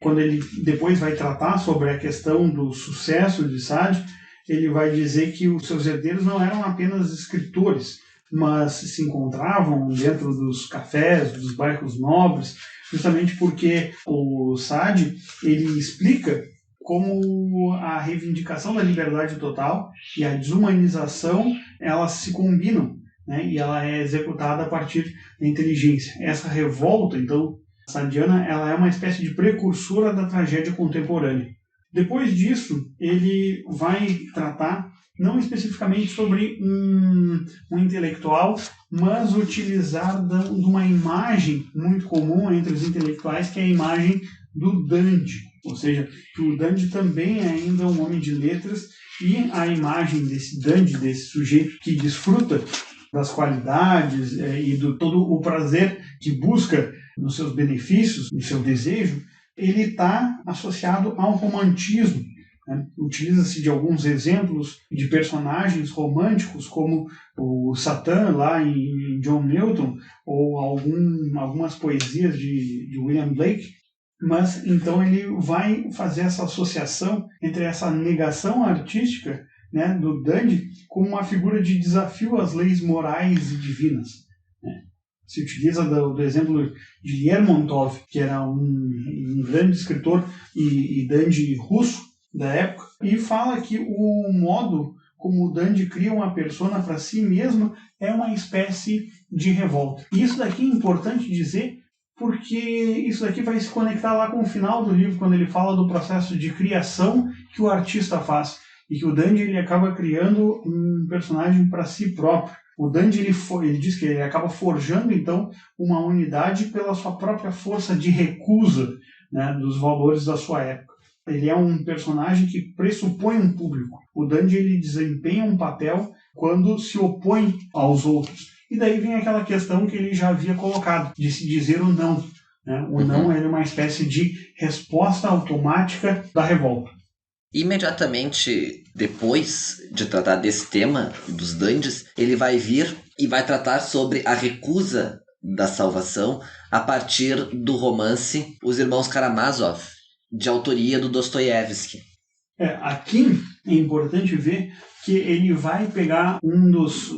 quando ele depois vai tratar sobre a questão do sucesso de Sade, ele vai dizer que os seus herdeiros não eram apenas escritores, mas se encontravam dentro dos cafés, dos bairros nobres, justamente porque o Sade ele explica como a reivindicação da liberdade total e a desumanização elas se combinam, né, e ela é executada a partir da inteligência. Essa revolta, então, sadiana, ela é uma espécie de precursora da tragédia contemporânea. Depois disso, ele vai tratar não especificamente sobre um intelectual, mas utilizar de uma imagem muito comum entre os intelectuais, que é a imagem do dandy. Ou seja, que o dandy também é ainda um homem de letras, e a imagem desse dandy, desse sujeito que desfruta das qualidades e do todo o prazer que busca nos seus benefícios, no seu desejo, ele está associado ao romantismo. Né? Utiliza-se de alguns exemplos de personagens românticos, como o Satã, lá em John Milton, ou algumas poesias de William Blake. Mas então ele vai fazer essa associação entre essa negação artística, né, do dandy com uma figura de desafio às leis morais e divinas. Né? Se utiliza do exemplo de Lermontov, que era um grande escritor e dandy russo da época, e fala que o modo como o dandy cria uma persona para si mesmo é uma espécie de revolta. E isso daqui é importante dizer, porque isso daqui vai se conectar lá com o final do livro, quando ele fala do processo de criação que o artista faz. E que o dandy ele acaba criando um personagem para si próprio. O dandy ele diz que ele acaba forjando então uma unidade pela sua própria força de recusa, né, dos valores da sua época. Ele é um personagem que pressupõe um público. O dandy ele desempenha um papel quando se opõe aos outros. E daí vem aquela questão que ele já havia colocado, de se dizer o não. Né? O não é uma espécie de resposta automática da revolta. Imediatamente depois de tratar desse tema, dos dandies, ele vai vir e vai tratar sobre a recusa da salvação a partir do romance Os Irmãos Karamazov, de autoria do Dostoiévski. Aqui é importante ver que ele vai pegar um dos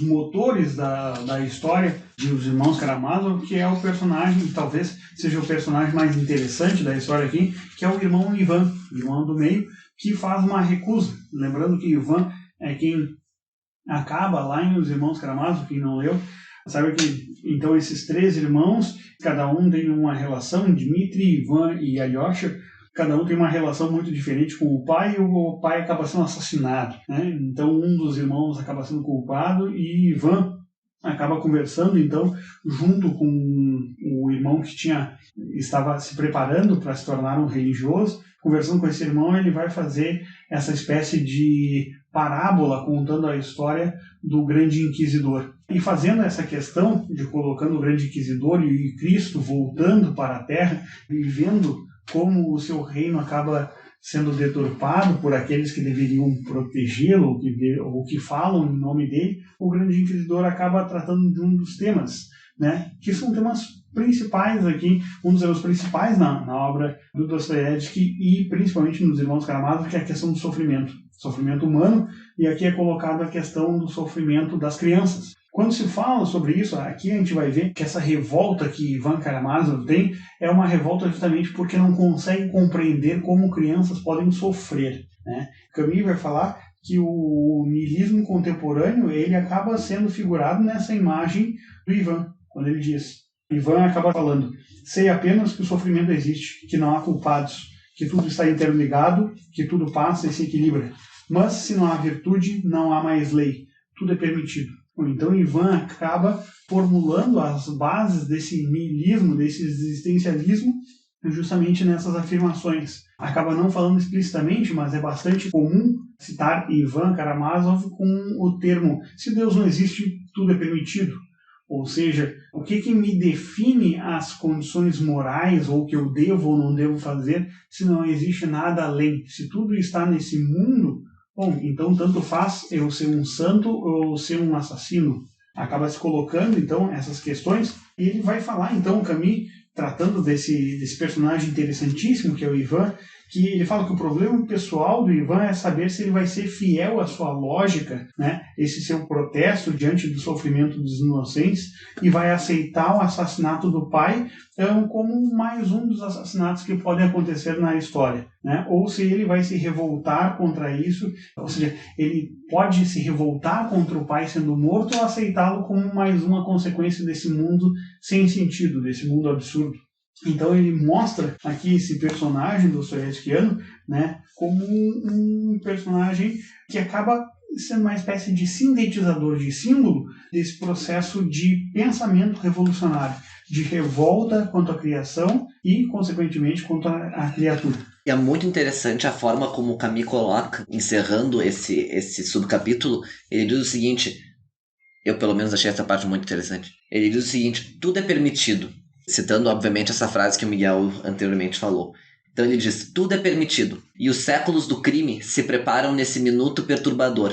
motores da história de Os Irmãos Karamazov, que é o personagem, talvez seja o personagem mais interessante da história aqui, que é o irmão Ivan, o irmão do meio, que faz uma recusa. Lembrando que Ivan é quem acaba lá em Os Irmãos Karamazov, quem não leu, sabe que então esses 3 irmãos, cada um tem uma relação, Dmitri, Ivan e Alyosha, cada um tem uma relação muito diferente com o pai, e o pai acaba sendo assassinado, né? Então um dos irmãos acaba sendo culpado e Ivan acaba conversando então junto com o irmão que estava se preparando para se tornar um religioso. Conversando com esse irmão, ele vai fazer essa espécie de parábola contando a história do grande inquisidor. E fazendo essa questão de colocando o grande inquisidor e Cristo voltando para a Terra e vendo como o seu reino acaba sendo deturpado por aqueles que deveriam protegê-lo ou que falam em nome dele, o grande inquisidor acaba tratando de um dos temas, né, que são temas principais aqui, um dos temas principais na obra do Dostoiévski e principalmente nos Irmãos Karamazov, que é a questão do sofrimento humano, e aqui é colocada a questão do sofrimento das crianças. Quando se fala sobre isso, aqui a gente vai ver que essa revolta que Ivan Karamazov tem é uma revolta justamente porque não consegue compreender como crianças podem sofrer, né? Camus vai falar que o niilismo contemporâneo ele acaba sendo figurado nessa imagem do Ivan, quando ele diz, Ivan acaba falando, sei apenas que o sofrimento existe, que não há culpados, que tudo está interligado, que tudo passa e se equilibra. Mas se não há virtude, não há mais lei, tudo é permitido. Então Ivan acaba formulando as bases desse niilismo, desse existencialismo, justamente nessas afirmações. Acaba não falando explicitamente, mas é bastante comum citar Ivan Karamazov com o termo se Deus não existe, tudo é permitido. Ou seja, o que me define as condições morais ou o que eu devo ou não devo fazer se não existe nada além? Se tudo está nesse mundo, bom, então tanto faz eu ser um santo ou ser um assassino. Acaba se colocando, então, essas questões. E ele vai falar, então, o Camus, tratando desse personagem interessantíssimo, que é o Ivan, que ele fala que o problema pessoal do Ivan é saber se ele vai ser fiel à sua lógica, né? Esse seu protesto diante do sofrimento dos inocentes, e vai aceitar o assassinato do pai como mais um dos assassinatos que podem acontecer na história, né? Ou se ele vai se revoltar contra isso, ou seja, ele pode se revoltar contra o pai sendo morto ou aceitá-lo como mais uma consequência desse mundo sem sentido, desse mundo absurdo. Então ele mostra aqui esse personagem dostoiévskiano, né, como um personagem que acaba sendo uma espécie de sintetizador de símbolo desse processo de pensamento revolucionário, de revolta quanto à criação e, consequentemente, quanto à criatura. E é muito interessante a forma como o Camus coloca, encerrando esse subcapítulo, ele diz o seguinte, eu pelo menos achei essa parte muito interessante, ele diz o seguinte, tudo é permitido, citando, obviamente, essa frase que o Miguel anteriormente falou. Então ele diz, tudo é permitido, e os séculos do crime se preparam nesse minuto perturbador.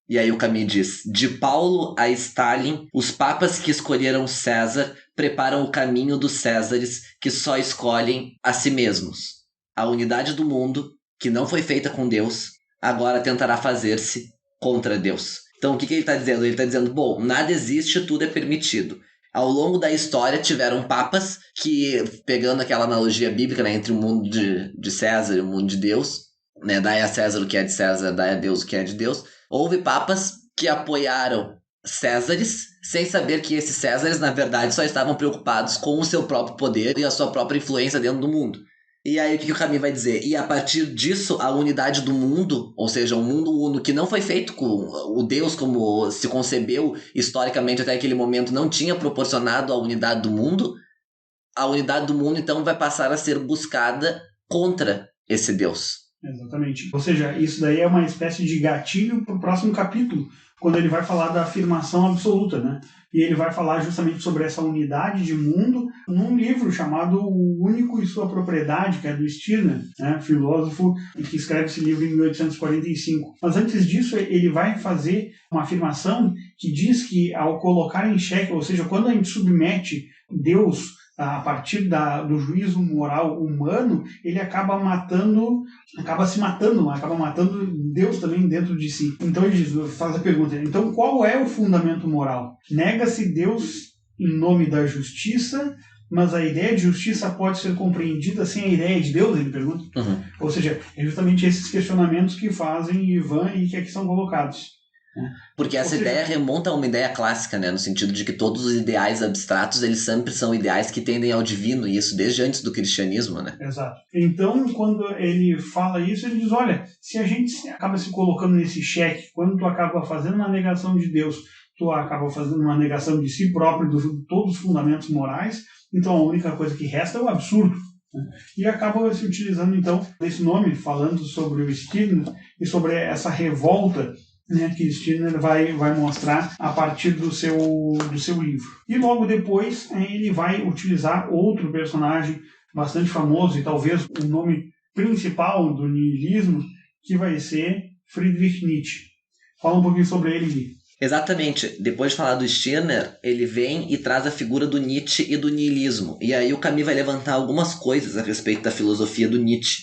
E aí o Camus diz, de Paulo a Stalin, os papas que escolheram César preparam o caminho dos Césares que só escolhem a si mesmos. A unidade do mundo, que não foi feita com Deus, agora tentará fazer-se contra Deus. Então o que ele está dizendo? Ele está dizendo, bom, nada existe, tudo é permitido. Ao longo da história tiveram papas que, pegando aquela analogia bíblica, né, entre o mundo de César e o mundo de Deus, né, dai a César o que é de César, dai a Deus o que é de Deus, houve papas que apoiaram Césares, sem saber que esses Césares, na verdade, só estavam preocupados com o seu próprio poder e a sua própria influência dentro do mundo. E aí o que o Camus vai dizer? E a partir disso, a unidade do mundo, ou seja, um mundo uno que não foi feito com o Deus como se concebeu historicamente até aquele momento, não tinha proporcionado a unidade do mundo, a unidade do mundo então vai passar a ser buscada contra esse Deus. Exatamente. Ou seja, isso daí é uma espécie de gatilho para o próximo capítulo, quando ele vai falar da afirmação absoluta, né? E ele vai falar justamente sobre essa unidade de mundo num livro chamado O Único e Sua Propriedade, que é do Stirner, né? Filósofo, e que escreve esse livro em 1845. Mas antes disso, ele vai fazer uma afirmação que diz que ao colocar em xeque, ou seja, quando a gente submete Deus a partir do juízo moral humano, ele acaba se matando Deus também dentro de si. Então ele faz a pergunta, então qual é o fundamento moral? Nega-se Deus em nome da justiça mas a ideia de justiça pode ser compreendida sem a ideia de Deus, ele pergunta. Uhum. Ou seja, é justamente esses questionamentos que fazem Ivan e que aqui são colocados. Porque essa ideia remonta a uma ideia clássica, né? No sentido de que todos os ideais abstratos, eles sempre são ideais que tendem ao divino, e isso desde antes do cristianismo, né? Exato. Então, quando ele fala isso, ele diz, olha, se a gente acaba se colocando nesse cheque, quando tu acaba fazendo uma negação de Deus, tu acaba fazendo uma negação de si próprio, de todos os fundamentos morais, então a única coisa que resta é o absurdo. E acaba se utilizando, então, desse nome, falando sobre o Stirner e sobre essa revolta, né, que Stirner vai mostrar a partir do seu livro. E logo depois ele vai utilizar outro personagem bastante famoso e talvez o nome principal do niilismo, que vai ser Friedrich Nietzsche. Fala um pouquinho sobre ele, Gui. Exatamente. Depois de falar do Stirner, ele vem e traz a figura do Nietzsche e do niilismo. E aí o Camus vai levantar algumas coisas a respeito da filosofia do Nietzsche.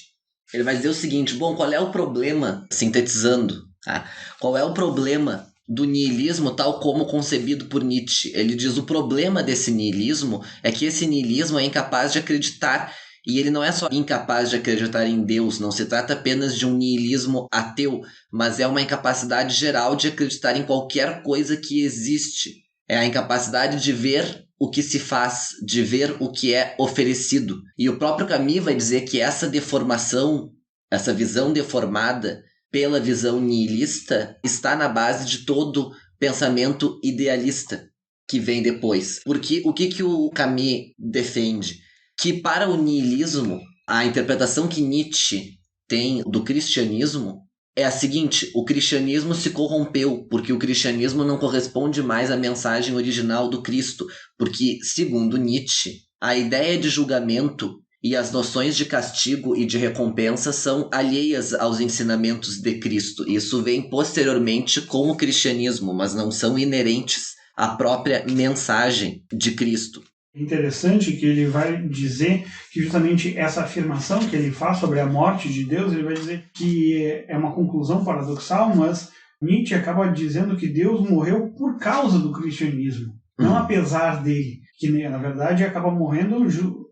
Ele vai dizer o seguinte, bom, qual é o problema, sintetizando, tá? Qual é o problema do niilismo tal como concebido por Nietzsche? Ele diz, o problema desse niilismo é que esse niilismo é incapaz de acreditar, e ele não é só incapaz de acreditar em Deus, não se trata apenas de um niilismo ateu, mas é uma incapacidade geral de acreditar em qualquer coisa que existe. É a incapacidade de ver o que se faz, de ver o que é oferecido. E o próprio Camus vai dizer que essa deformação, essa visão deformada pela visão nihilista, está na base de todo pensamento idealista que vem depois. Porque o que o Camus defende? Que para o nihilismo, a interpretação que Nietzsche tem do cristianismo é a seguinte: o cristianismo se corrompeu porque o cristianismo não corresponde mais à mensagem original do Cristo, porque, segundo Nietzsche, a ideia de julgamento e as noções de castigo e de recompensa são alheias aos ensinamentos de Cristo. Isso vem posteriormente com o cristianismo, mas não são inerentes à própria mensagem de Cristo. Interessante que ele vai dizer que justamente essa afirmação que ele faz sobre a morte de Deus, ele vai dizer que é uma conclusão paradoxal, mas Nietzsche acaba dizendo que Deus morreu por causa do cristianismo, não apesar dele, que na verdade acaba morrendo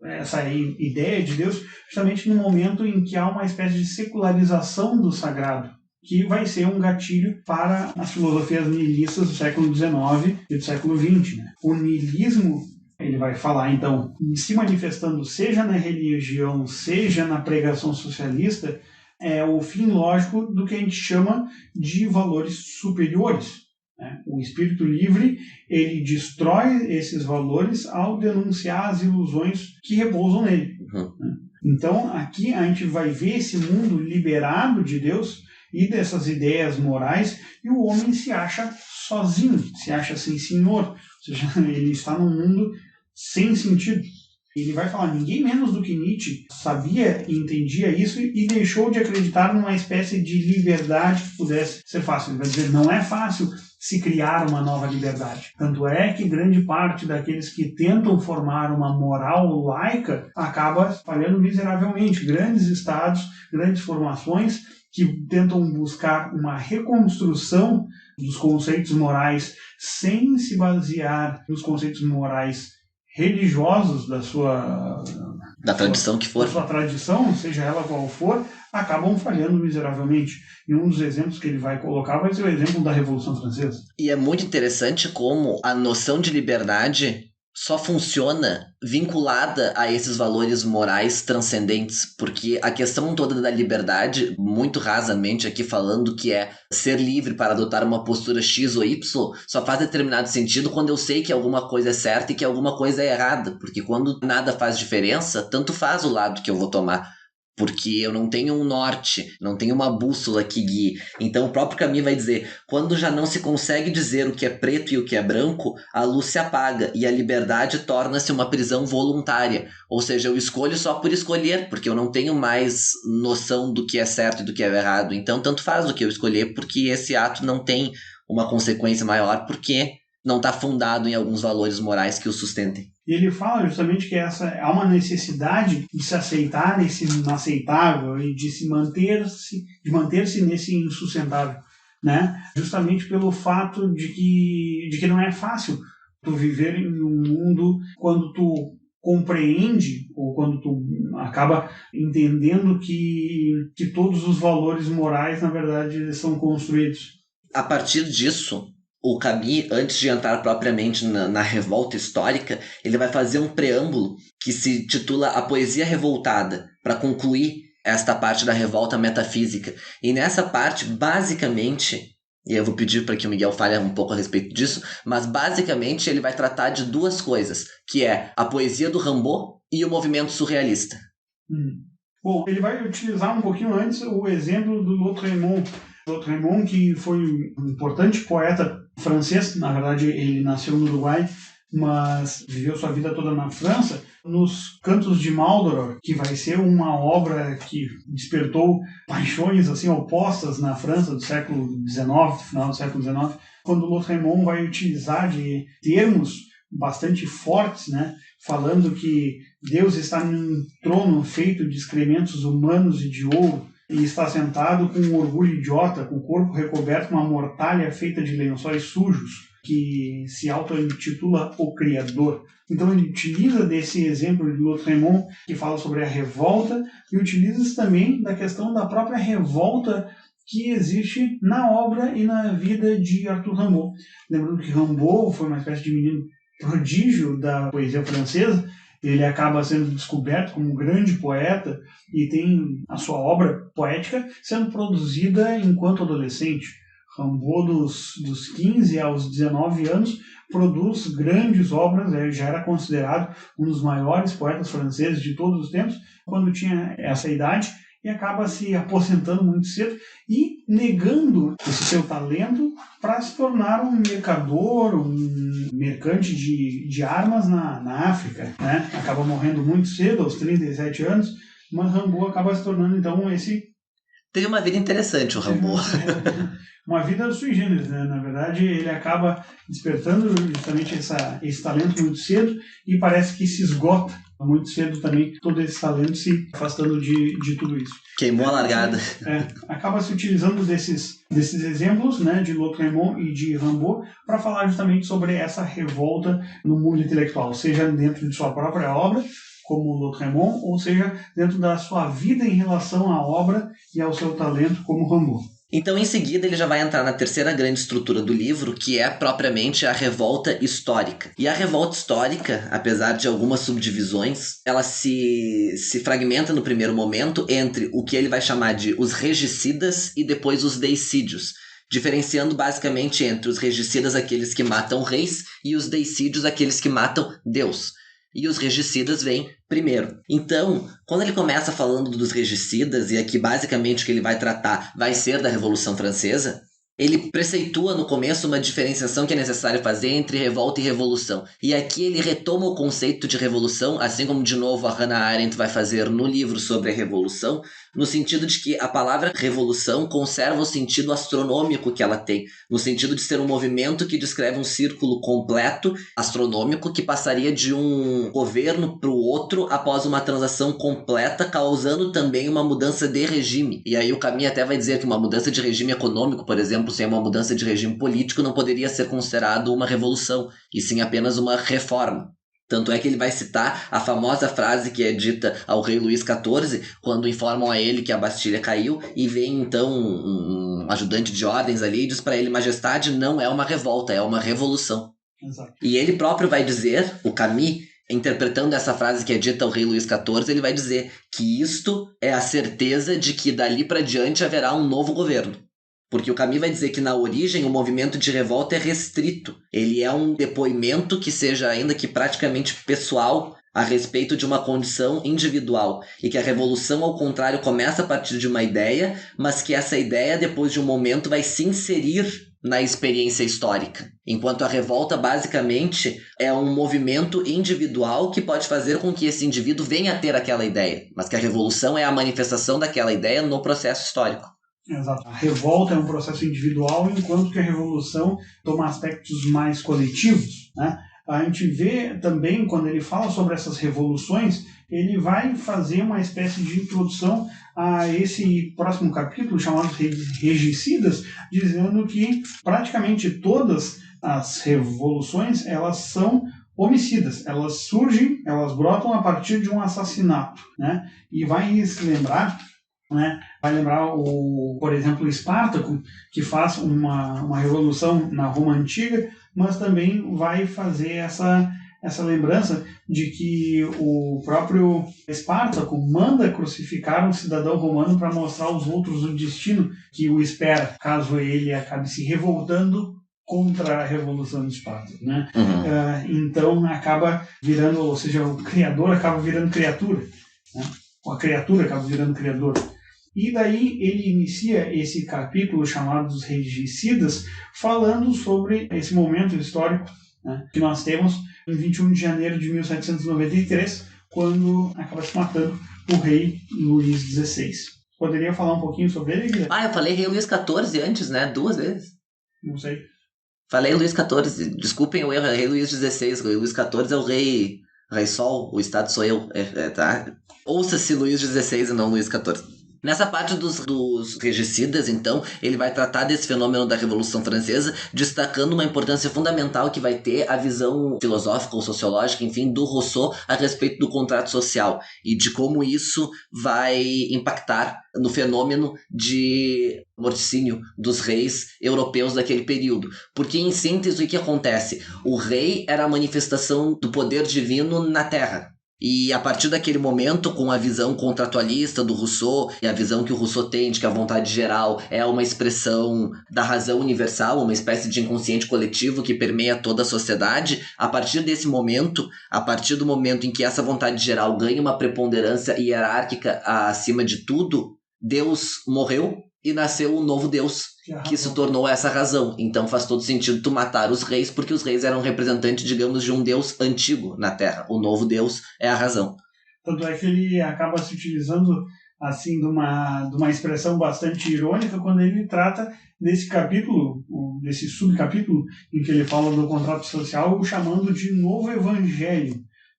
essa ideia de Deus justamente no momento em que há uma espécie de secularização do sagrado, que vai ser um gatilho para as filosofias nihilistas do século XIX e do século XX. Né? O nihilismo, ele vai falar, então, se manifestando seja na religião, seja na pregação socialista, é o fim lógico do que a gente chama de valores superiores. Né? O espírito livre, ele destrói esses valores ao denunciar as ilusões que repousam nele. Né? Então, aqui a gente vai ver esse mundo liberado de Deus e dessas ideias morais, e o homem se acha sozinho, se acha sem senhor, ou seja, ele está num mundo sem sentido. Ele vai falar, ninguém menos do que Nietzsche sabia e entendia isso e deixou de acreditar numa espécie de liberdade que pudesse ser fácil. Ele vai dizer, não é fácil se criar uma nova liberdade. Tanto é que grande parte daqueles que tentam formar uma moral laica acaba falhando miseravelmente. Grandes estados, grandes formações que tentam buscar uma reconstrução dos conceitos morais sem se basear nos conceitos morais religiosos da sua tradição que for. Da sua tradição, seja ela qual for, acabam falhando miseravelmente. E um dos exemplos que ele vai colocar vai ser o exemplo da Revolução Francesa. E é muito interessante como a noção de liberdade só funciona vinculada a esses valores morais transcendentes, porque a questão toda da liberdade, muito rasamente aqui falando que é ser livre para adotar uma postura X ou Y, só faz determinado sentido quando eu sei que alguma coisa é certa e que alguma coisa é errada, porque quando nada faz diferença, tanto faz o lado que eu vou tomar. Porque eu não tenho um norte, não tenho uma bússola que guie. Então o próprio Camus vai dizer, quando já não se consegue dizer o que é preto e o que é branco, a luz se apaga e a liberdade torna-se uma prisão voluntária. Ou seja, eu escolho só por escolher, porque eu não tenho mais noção do que é certo e do que é errado. Então tanto faz o que eu escolher, porque esse ato não tem uma consequência maior, porque não está fundado em alguns valores morais que o sustentem. E ele fala justamente que há uma necessidade de se aceitar nesse inaceitável e de manter-se nesse insustentável, né? Justamente pelo fato de que não é fácil tu viver em um mundo quando tu compreende, ou quando tu acaba entendendo que todos os valores morais, na verdade, são construídos. A partir disso, o Camus, antes de entrar propriamente na revolta histórica, ele vai fazer um preâmbulo que se titula A Poesia Revoltada, para concluir esta parte da revolta metafísica. E nessa parte, basicamente, e eu vou pedir para que o Miguel fale um pouco a respeito disso, mas basicamente ele vai tratar de duas coisas, que é a poesia do Rimbaud e o movimento surrealista. Bom, ele vai utilizar um pouquinho antes o exemplo do Lautréamont. Lautréamont, que foi um importante poeta francês, na verdade ele nasceu no Uruguai, mas viveu sua vida toda na França, nos Cantos de Maldoror, que vai ser uma obra que despertou paixões assim opostas na França do século XIX, final do século XIX, quando Lautréamont vai utilizar de termos bastante fortes, né, falando que Deus está num trono feito de excrementos humanos e de ouro, e está sentado com um orgulho idiota, com o corpo recoberto com uma mortalha feita de lençóis sujos, que se auto-intitula o Criador. Então ele utiliza desse exemplo de Lautréamont, que fala sobre a revolta, e utiliza também da questão da própria revolta que existe na obra e na vida de Arthur Rimbaud. Lembrando que Rimbaud foi uma espécie de menino prodígio da poesia francesa. Ele acaba sendo descoberto como um grande poeta e tem a sua obra poética sendo produzida enquanto adolescente. Rimbaud, dos 15 aos 19 anos, produz grandes obras, já era considerado um dos maiores poetas franceses de todos os tempos, quando tinha essa idade, e acaba se aposentando muito cedo e negando esse seu talento para se tornar um mercador, um mercante de armas na África, né? Acaba morrendo muito cedo, aos 37 anos, mas Rimbaud acaba se tornando então esse... Teve uma vida interessante o Rimbaud. Uma vida sui generis, né? Na verdade, ele acaba despertando justamente esse talento muito cedo e parece que se esgota muito cedo também todo esse talento, se afastando de tudo isso. Queimou a largada. Acaba se utilizando desses exemplos, né, de Lautréamont e de Rimbaud para falar justamente sobre essa revolta no mundo intelectual, seja dentro de sua própria obra, como Lautréamont, ou seja, dentro da sua vida em relação à obra e ao seu talento como Rimbaud. Então, em seguida, ele já vai entrar na terceira grande estrutura do livro, que é propriamente a revolta histórica. E a revolta histórica, apesar de algumas subdivisões, ela se fragmenta no primeiro momento entre o que ele vai chamar de os regicidas e depois os deicídios, diferenciando basicamente entre os regicidas, aqueles que matam reis, e os deicídios, aqueles que matam Deus. E os regicidas vêm primeiro. Então, quando ele começa falando dos regicidas, e aqui basicamente o que ele vai tratar vai ser da Revolução Francesa, ele preceitua no começo uma diferenciação que é necessário fazer entre revolta e revolução. E aqui ele retoma o conceito de revolução, assim como de novo a Hannah Arendt vai fazer no livro sobre a revolução, no sentido de que a palavra revolução conserva o sentido astronômico que ela tem, no sentido de ser um movimento que descreve um círculo completo astronômico que passaria de um governo para o outro após uma transação completa, causando também uma mudança de regime. E aí o Camus até vai dizer que uma mudança de regime econômico, por exemplo, sem uma mudança de regime político, não poderia ser considerado uma revolução, e sim apenas uma reforma. Tanto é que ele vai citar a famosa frase que é dita ao rei Luís XIV, quando informam a ele que a Bastilha caiu, e vem então um ajudante de ordens ali e diz para ele: Majestade, não é uma revolta, é uma revolução. Exato. E ele próprio vai dizer, o Camus, interpretando essa frase que é dita ao rei Luís XIV, ele vai dizer que isto é a certeza de que dali para diante haverá um novo governo. Porque o Camus vai dizer que na origem o movimento de revolta é restrito. Ele é um depoimento que seja ainda que praticamente pessoal a respeito de uma condição individual. E que a revolução, ao contrário, começa a partir de uma ideia, mas que essa ideia, depois de um momento, vai se inserir na experiência histórica. Enquanto a revolta, basicamente, é um movimento individual que pode fazer com que esse indivíduo venha a ter aquela ideia. Mas que a revolução é a manifestação daquela ideia no processo histórico. Exato. A revolta é um processo individual, enquanto que a revolução toma aspectos mais coletivos, né? A gente vê também, quando ele fala sobre essas revoluções, ele vai fazer uma espécie de introdução a esse próximo capítulo, chamado Regicidas, dizendo que praticamente todas as revoluções, elas são homicidas. Elas surgem, elas brotam a partir de um assassinato, né? E vai se lembrar, né? Vai lembrar, por exemplo, o Espartaco, que faz uma revolução na Roma Antiga, mas também vai fazer essa lembrança de que o próprio Espartaco manda crucificar um cidadão romano para mostrar aos outros o destino que o espera, caso ele acabe se revoltando contra a Revolução de Esparta, né? Então acaba virando, ou seja, o criador acaba virando criatura, né? A criatura acaba virando criador. E daí ele inicia esse capítulo chamado dos Regicidas, falando sobre esse momento histórico, né, que nós temos em 21 de janeiro de 1793, quando acaba se matando o rei Luís XVI. Poderia falar um pouquinho sobre ele, Guilherme? Eu falei rei Luís XIV antes, né? 2 vezes. Não sei. Falei Luís XIV, desculpem o erro, é rei Luís XVI. Rei Luís XIV é o rei Sol, o Estado sou eu, tá? Ouça-se Luís XVI e não Luís XIV. Nessa parte dos regicidas, então, ele vai tratar desse fenômeno da Revolução Francesa, destacando uma importância fundamental que vai ter a visão filosófica ou sociológica, enfim, do Rousseau a respeito do contrato social e de como isso vai impactar no fenômeno de morticínio dos reis europeus daquele período. Porque, em síntese, o que acontece? O rei era a manifestação do poder divino na Terra. E a partir daquele momento, com a visão contratualista do Rousseau, e a visão que o Rousseau tem de que a vontade geral é uma expressão da razão universal, uma espécie de inconsciente coletivo que permeia toda a sociedade, a partir desse momento, a partir do momento em que essa vontade geral ganha uma preponderância hierárquica acima de tudo, Deus morreu e nasceu um novo Deus, que se tornou essa razão. Então faz todo sentido tu matar os reis, porque os reis eram representantes, digamos, de um Deus antigo na Terra. O novo Deus é a razão. Tanto é que ele acaba se utilizando assim de uma expressão bastante irônica quando ele trata desse capítulo, desse subcapítulo, em que ele fala do contrato social, chamando de novo evangelho.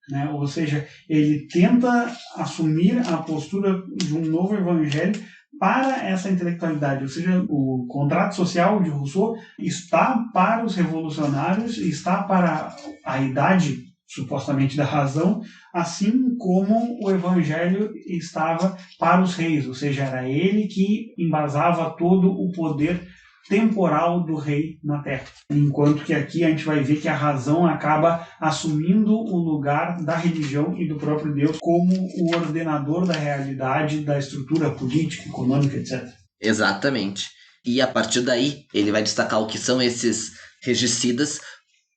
Né? Ou seja, ele tenta assumir a postura de um novo evangelho para essa intelectualidade, ou seja, o contrato social de Rousseau está para os revolucionários, está para a idade supostamente da razão, assim como o evangelho estava para os reis, ou seja, era ele que embasava todo o poder temporal do rei na Terra. Enquanto que aqui a gente vai ver que a razão acaba assumindo o lugar da religião e do próprio Deus como o ordenador da realidade, da estrutura política, econômica, etc. Exatamente. E a partir daí, ele vai destacar o que são esses regicidas,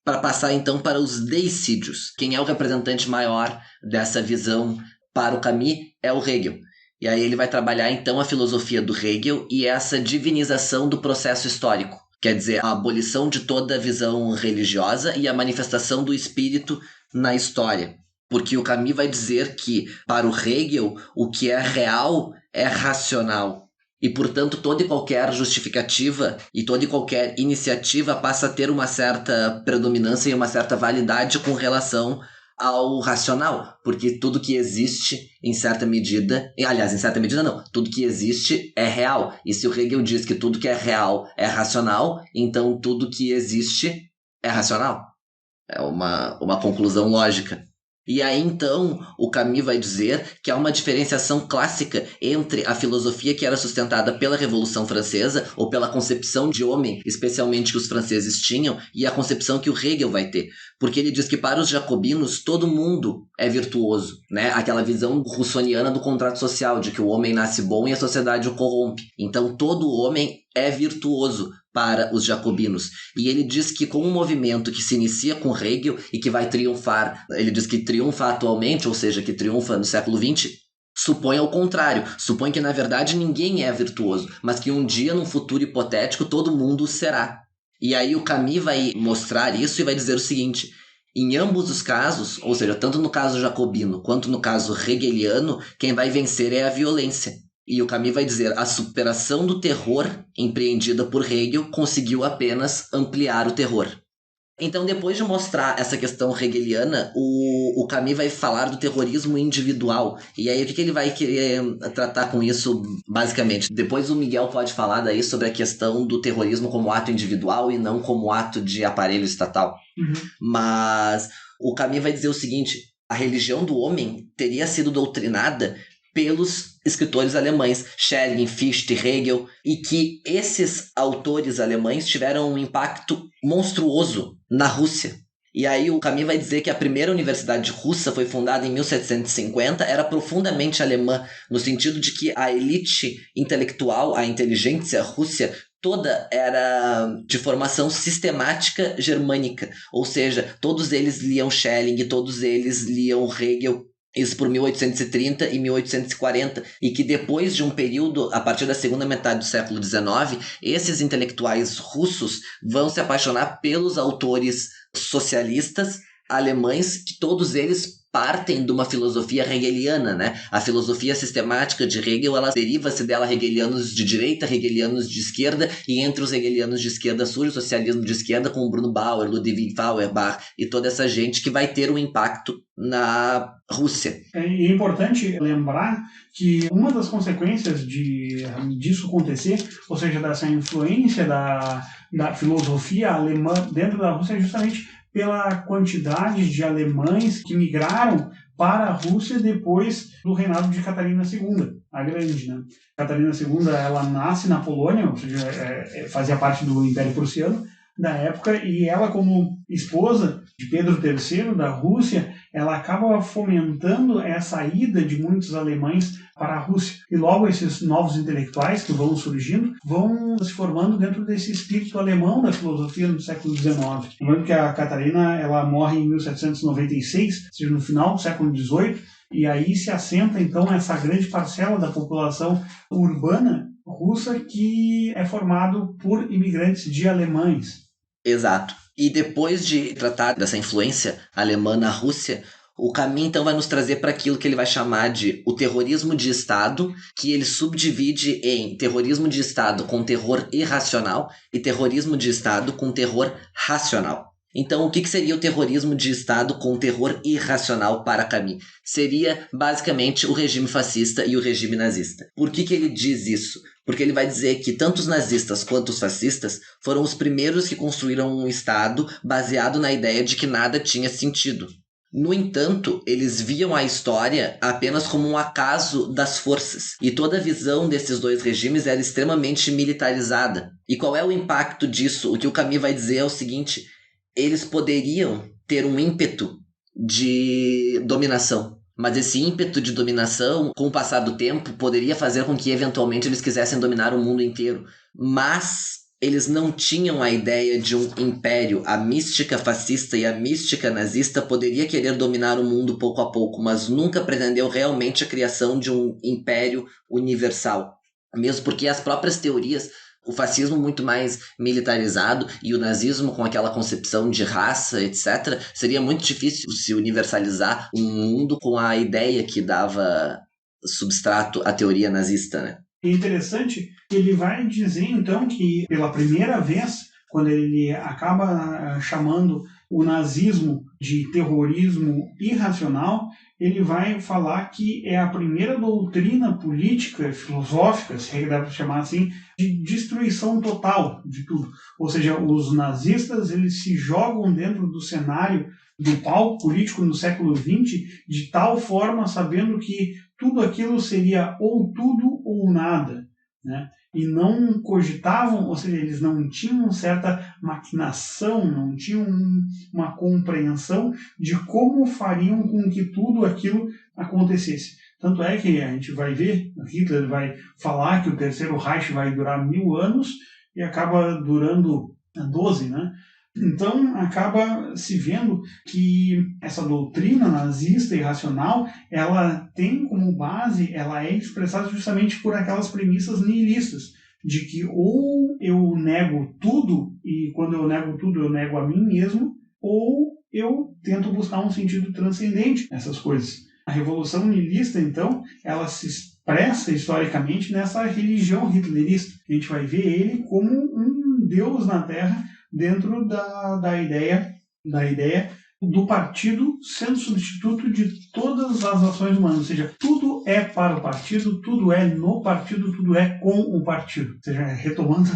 para passar então para os deicídios. Quem é o representante maior dessa visão para o Camus é o Hegel. E aí ele vai trabalhar então a filosofia do Hegel e essa divinização do processo histórico. Quer dizer, a abolição de toda a visão religiosa e a manifestação do espírito na história. Porque o Camus vai dizer que, para o Hegel, o que é real é racional. E, portanto, toda e qualquer justificativa e toda e qualquer iniciativa passa a ter uma certa predominância e uma certa validade com relação ao racional, porque tudo que existe em certa medida, aliás, em certa medida não, tudo que existe é real. E se o Hegel diz que tudo que é real é racional, então tudo que existe é racional. É uma conclusão lógica. E aí, então, o Camus vai dizer que há uma diferenciação clássica entre a filosofia que era sustentada pela Revolução Francesa, ou pela concepção de homem, especialmente que os franceses tinham, e a concepção que o Hegel vai ter. Porque ele diz que para os jacobinos, todo mundo é virtuoso, né? Aquela visão russoniana do contrato social, de que o homem nasce bom e a sociedade o corrompe. Então, todo homem é virtuoso para os jacobinos. E ele diz que com um movimento que se inicia com Hegel e que vai triunfar, ele diz que triunfa atualmente, ou seja, que triunfa no século XX, supõe ao contrário, supõe que na verdade ninguém é virtuoso, mas que um dia, num futuro hipotético, todo mundo será. E aí o Camus vai mostrar isso e vai dizer o seguinte: em ambos os casos, ou seja, tanto no caso jacobino quanto no caso hegeliano, quem vai vencer é a violência. E o Camus vai dizer: a superação do terror empreendida por Hegel conseguiu apenas ampliar o terror. Então, depois de mostrar essa questão hegeliana, o Camus vai falar do terrorismo individual. E aí, o que ele vai querer tratar com isso, basicamente? Depois o Miguel pode falar daí sobre a questão do terrorismo como ato individual e não como ato de aparelho estatal. Uhum. Mas O Camus vai dizer o seguinte: a religião do homem teria sido doutrinada pelos escritores alemães, Schelling, Fichte, Hegel, e que esses autores alemães tiveram um impacto monstruoso na Rússia. E aí o Camus vai dizer que a primeira universidade russa foi fundada em 1750, era profundamente alemã, no sentido de que a elite intelectual, a inteligência russa, toda era de formação sistemática germânica, ou seja, todos eles liam Schelling, todos eles liam Hegel, isso por 1830 e 1840, e que depois de um período, a partir da segunda metade do século XIX, esses intelectuais russos vão se apaixonar pelos autores socialistas alemães, que todos eles partem de uma filosofia hegeliana, né? A filosofia sistemática de Hegel, ela deriva-se dela hegelianos de direita, hegelianos de esquerda, e entre os hegelianos de esquerda surge o socialismo de esquerda com Bruno Bauer, Ludwig Feuerbach e toda essa gente que vai ter um impacto na Rússia. É importante lembrar que uma das consequências disso acontecer, ou seja, dessa influência da filosofia alemã dentro da Rússia, é justamente pela quantidade de alemães que migraram para a Rússia depois do reinado de Catarina II, a Grande, né? Catarina II, ela nasce na Polônia, ou seja, fazia parte do Império Prussiano da época, e ela, como esposa de Pedro III da Rússia, ela acaba fomentando essa ida de muitos alemães para a Rússia. E logo esses novos intelectuais que vão surgindo vão se formando dentro desse espírito alemão da filosofia no século XIX. Lembrando que a Catarina, ela morre em 1796, ou seja, no final do século XVIII, e aí se assenta então essa grande parcela da população urbana russa que é formado por imigrantes de alemães. Exato. E depois de tratar dessa influência alemã na Rússia, o Camus então vai nos trazer para aquilo que ele vai chamar de o terrorismo de Estado, que ele subdivide em terrorismo de Estado com terror irracional e terrorismo de Estado com terror racional. Então, o que seria o terrorismo de Estado com terror irracional para Camus? Seria, basicamente, o regime fascista e o regime nazista. Por que ele diz isso? Porque ele vai dizer que tanto os nazistas quanto os fascistas foram os primeiros que construíram um Estado baseado na ideia de que nada tinha sentido. No entanto, eles viam a história apenas como um acaso das forças, e toda a visão desses dois regimes era extremamente militarizada. E qual é o impacto disso? O que o Camus vai dizer é o seguinte: eles poderiam ter um ímpeto de dominação, mas esse ímpeto de dominação, com o passar do tempo, poderia fazer com que eventualmente eles quisessem dominar o mundo inteiro. Mas eles não tinham a ideia de um império. A mística fascista e a mística nazista poderia querer dominar o mundo pouco a pouco, mas nunca pretendeu realmente a criação de um império universal. Mesmo porque as próprias teorias, o fascismo muito mais militarizado e o nazismo com aquela concepção de raça, etc., seria muito difícil se universalizar um mundo com a ideia que dava substrato à teoria nazista, né? É interessante que ele vai dizer, então, que pela primeira vez, quando ele acaba chamando o nazismo de terrorismo irracional, ele vai falar que é a primeira doutrina política, filosófica, se dá para chamar assim, de destruição total de tudo. Ou seja, os nazistas, eles se jogam dentro do cenário do palco político no século XX de tal forma, sabendo que tudo aquilo seria ou tudo ou nada, né? E não cogitavam, ou seja, eles não tinham certa maquinação, não tinham uma compreensão de como fariam com que tudo aquilo acontecesse. Tanto é que a gente vai ver, Hitler vai falar que o Terceiro Reich vai durar 1000 anos e acaba durando 12, né? Então, acaba se vendo que essa doutrina nazista e racional, ela tem como base, ela é expressada justamente por aquelas premissas nihilistas, de que ou eu nego tudo, e quando eu nego tudo eu nego a mim mesmo, ou eu tento buscar um sentido transcendente nessas coisas. A Revolução Nihilista, então, ela se expressa historicamente nessa religião hitlerista. A gente vai ver ele como um Deus na Terra, dentro da ideia do partido sendo substituto de todas as ações humanas. Ou seja, tudo é para o partido, tudo é no partido, tudo é com o partido. Ou seja, retomando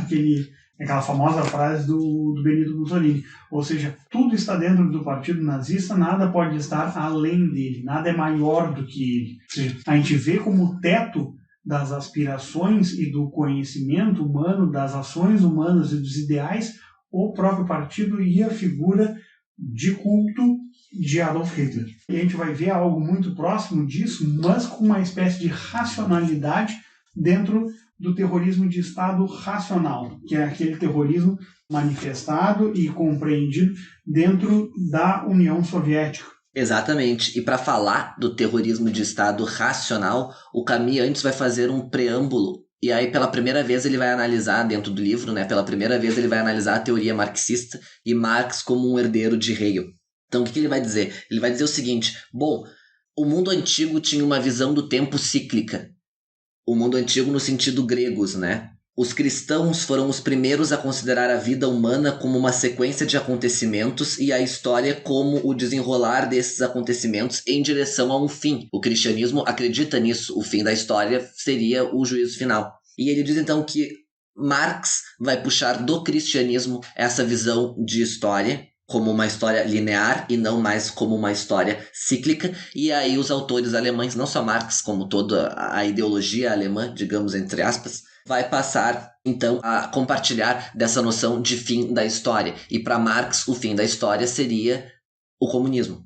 Aquela famosa frase do Benito Mussolini. Ou seja, tudo está dentro do partido nazista, nada pode estar além dele, nada é maior do que ele. Ou seja, a gente vê como o teto das aspirações e do conhecimento humano, das ações humanas e dos ideais, o próprio partido e a figura de culto de Adolf Hitler. E a gente vai ver algo muito próximo disso, mas com uma espécie de racionalidade dentro do terrorismo de Estado racional, que é aquele terrorismo manifestado e compreendido dentro da União Soviética. Exatamente. E para falar do terrorismo de Estado racional, o Camus antes vai fazer um preâmbulo. E aí, pela primeira vez, ele vai analisar, dentro do livro, né? Pela primeira vez, ele vai analisar a teoria marxista e Marx como um herdeiro de Hegel. Então, o que ele vai dizer? Ele vai dizer o seguinte: bom, o mundo antigo tinha uma visão do tempo cíclica. O mundo antigo no sentido gregos, né? Os cristãos foram os primeiros a considerar a vida humana como uma sequência de acontecimentos e a história como o desenrolar desses acontecimentos em direção a um fim. O cristianismo acredita nisso, o fim da história seria o juízo final. E ele diz então que Marx vai puxar do cristianismo essa visão de história como uma história linear e não mais como uma história cíclica, e aí os autores alemães, não só Marx, como toda a ideologia alemã, digamos entre aspas, vai passar então a compartilhar dessa noção de fim da história. E para Marx, o fim da história seria o comunismo.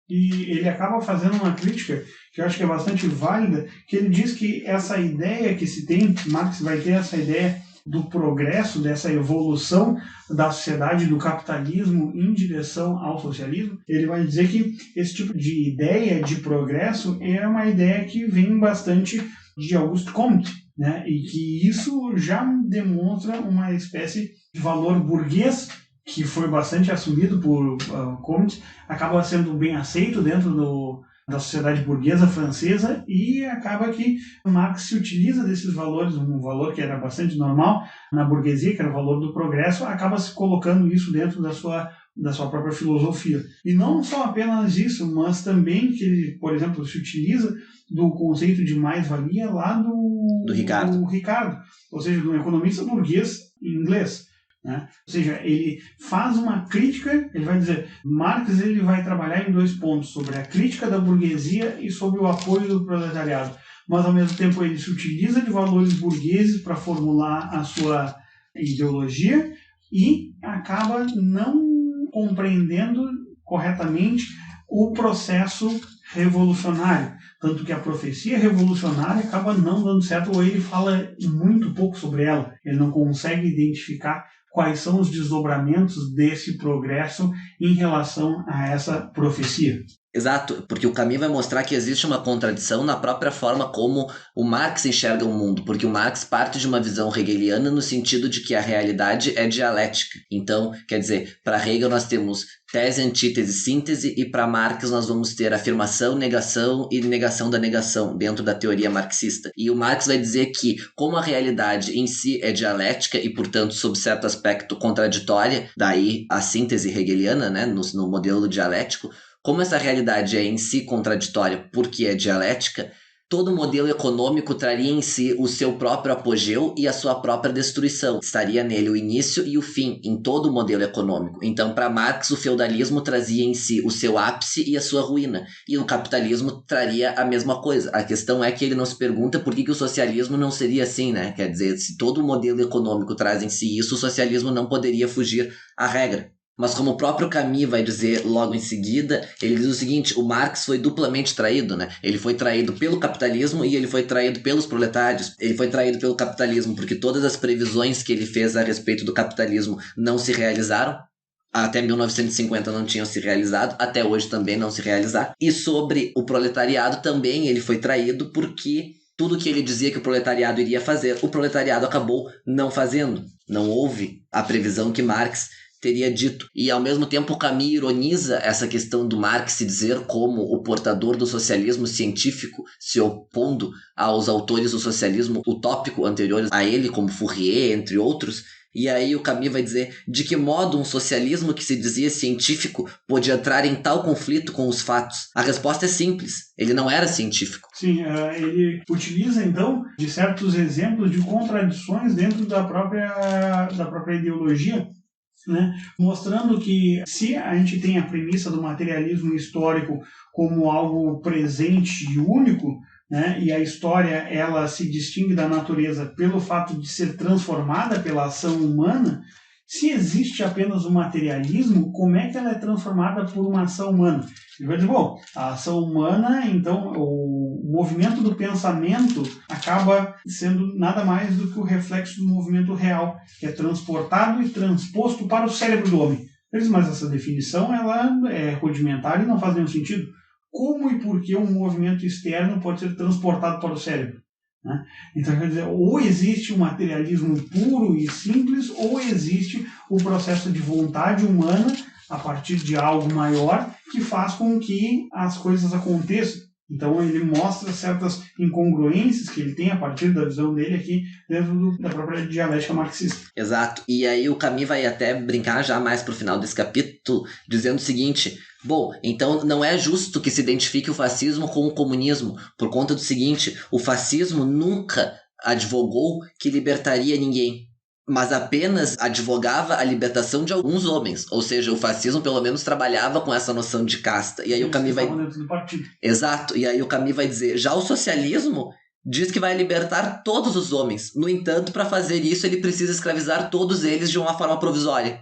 E ele acaba fazendo uma crítica que eu acho que é bastante válida, que ele diz que essa ideia que se tem, Marx vai ter essa ideia do progresso, dessa evolução da sociedade, do capitalismo em direção ao socialismo. Ele vai dizer que esse tipo de ideia de progresso é uma ideia que vem bastante de Auguste Comte, né? E que isso já demonstra uma espécie de valor burguês que foi bastante assumido por Comte, acaba sendo bem aceito dentro da sociedade burguesa francesa, e acaba que Marx se utiliza desses valores, um valor que era bastante normal na burguesia, que era o valor do progresso, acaba se colocando isso dentro da sua própria filosofia. E não só apenas isso, mas também que ele, por exemplo, se utiliza do conceito de mais-valia lá do Ricardo, ou seja, de um economista burguês inglês. Né? Ou seja, ele faz uma crítica, ele vai dizer, Marx ele vai trabalhar em 2 pontos, sobre a crítica da burguesia e sobre o apoio do proletariado, mas ao mesmo tempo ele se utiliza de valores burgueses para formular a sua ideologia e acaba não compreendendo corretamente o processo revolucionário, tanto que a profecia revolucionária acaba não dando certo, ou ele fala muito pouco sobre ela, ele não consegue identificar quais são os desdobramentos desse progresso em relação a essa profecia. Exato, porque o Camus vai mostrar que existe uma contradição na própria forma como o Marx enxerga o mundo, porque o Marx parte de uma visão hegeliana no sentido de que a realidade é dialética. Então, quer dizer, para Hegel nós temos tese, antítese, síntese, e para Marx nós vamos ter afirmação, negação e negação da negação dentro da teoria marxista. E o Marx vai dizer que, como a realidade em si é dialética e, portanto, sob certo aspecto contraditória, daí a síntese hegeliana, né, no modelo dialético, como essa realidade é em si contraditória porque é dialética, todo modelo econômico traria em si o seu próprio apogeu e a sua própria destruição. Estaria nele o início e o fim, em todo o modelo econômico. Então, para Marx, o feudalismo trazia em si o seu ápice e a sua ruína. E o capitalismo traria a mesma coisa. A questão é que ele não se pergunta por que o socialismo não seria assim, né? Quer dizer, se todo o modelo econômico traz em si isso, o socialismo não poderia fugir à regra. Mas como o próprio Camus vai dizer logo em seguida, ele diz o seguinte: o Marx foi duplamente traído, né? Ele foi traído pelo capitalismo e ele foi traído pelos proletários. Ele foi traído pelo capitalismo porque todas as previsões que ele fez a respeito do capitalismo não se realizaram. Até 1950 não tinham se realizado, até hoje também não se realizar. E sobre o proletariado também ele foi traído porque tudo que ele dizia que o proletariado iria fazer, o proletariado acabou não fazendo. Não houve a previsão que Marx teria dito. E ao mesmo tempo o Camus ironiza essa questão do Marx se dizer como o portador do socialismo científico, se opondo aos autores do socialismo utópico anteriores a ele, como Fourier, entre outros. E aí o Camus vai dizer de que modo um socialismo que se dizia científico pôde entrar em tal conflito com os fatos. A resposta é simples, ele não era científico. Sim, ele utiliza então de certos exemplos de contradições dentro da própria ideologia, né? Mostrando que se a gente tem a premissa do materialismo histórico como algo presente e único, né? E a história ela se distingue da natureza pelo fato de ser transformada pela ação humana, se existe apenas o materialismo, como é que ela é transformada por uma ação humana? Ele vai dizer, bom, a ação humana, então, o movimento do pensamento acaba sendo nada mais do que o reflexo do movimento real, que é transportado e transposto para o cérebro do homem. Mas essa definição ela é rudimentar e não faz nenhum sentido. Como e por que um movimento externo pode ser transportado para o cérebro? Né? Então, quer dizer, ou existe um materialismo puro e simples, ou existe o processo de vontade humana a partir de algo maior que faz com que as coisas aconteçam. Então, ele mostra certas incongruências que ele tem a partir da visão dele aqui dentro da própria dialética marxista. Exato. E aí o Camus vai até brincar já mais pro final desse capítulo, dizendo o seguinte: bom, então não é justo que se identifique o fascismo com o comunismo, por conta do seguinte: o fascismo nunca advogou que libertaria ninguém, mas apenas advogava a libertação de alguns homens, ou seja, o fascismo pelo menos trabalhava com essa noção de casta. E aí o Camus vai... Exato, e aí o Camus vai dizer, já o socialismo diz que vai libertar todos os homens, no entanto, para fazer isso ele precisa escravizar todos eles de uma forma provisória.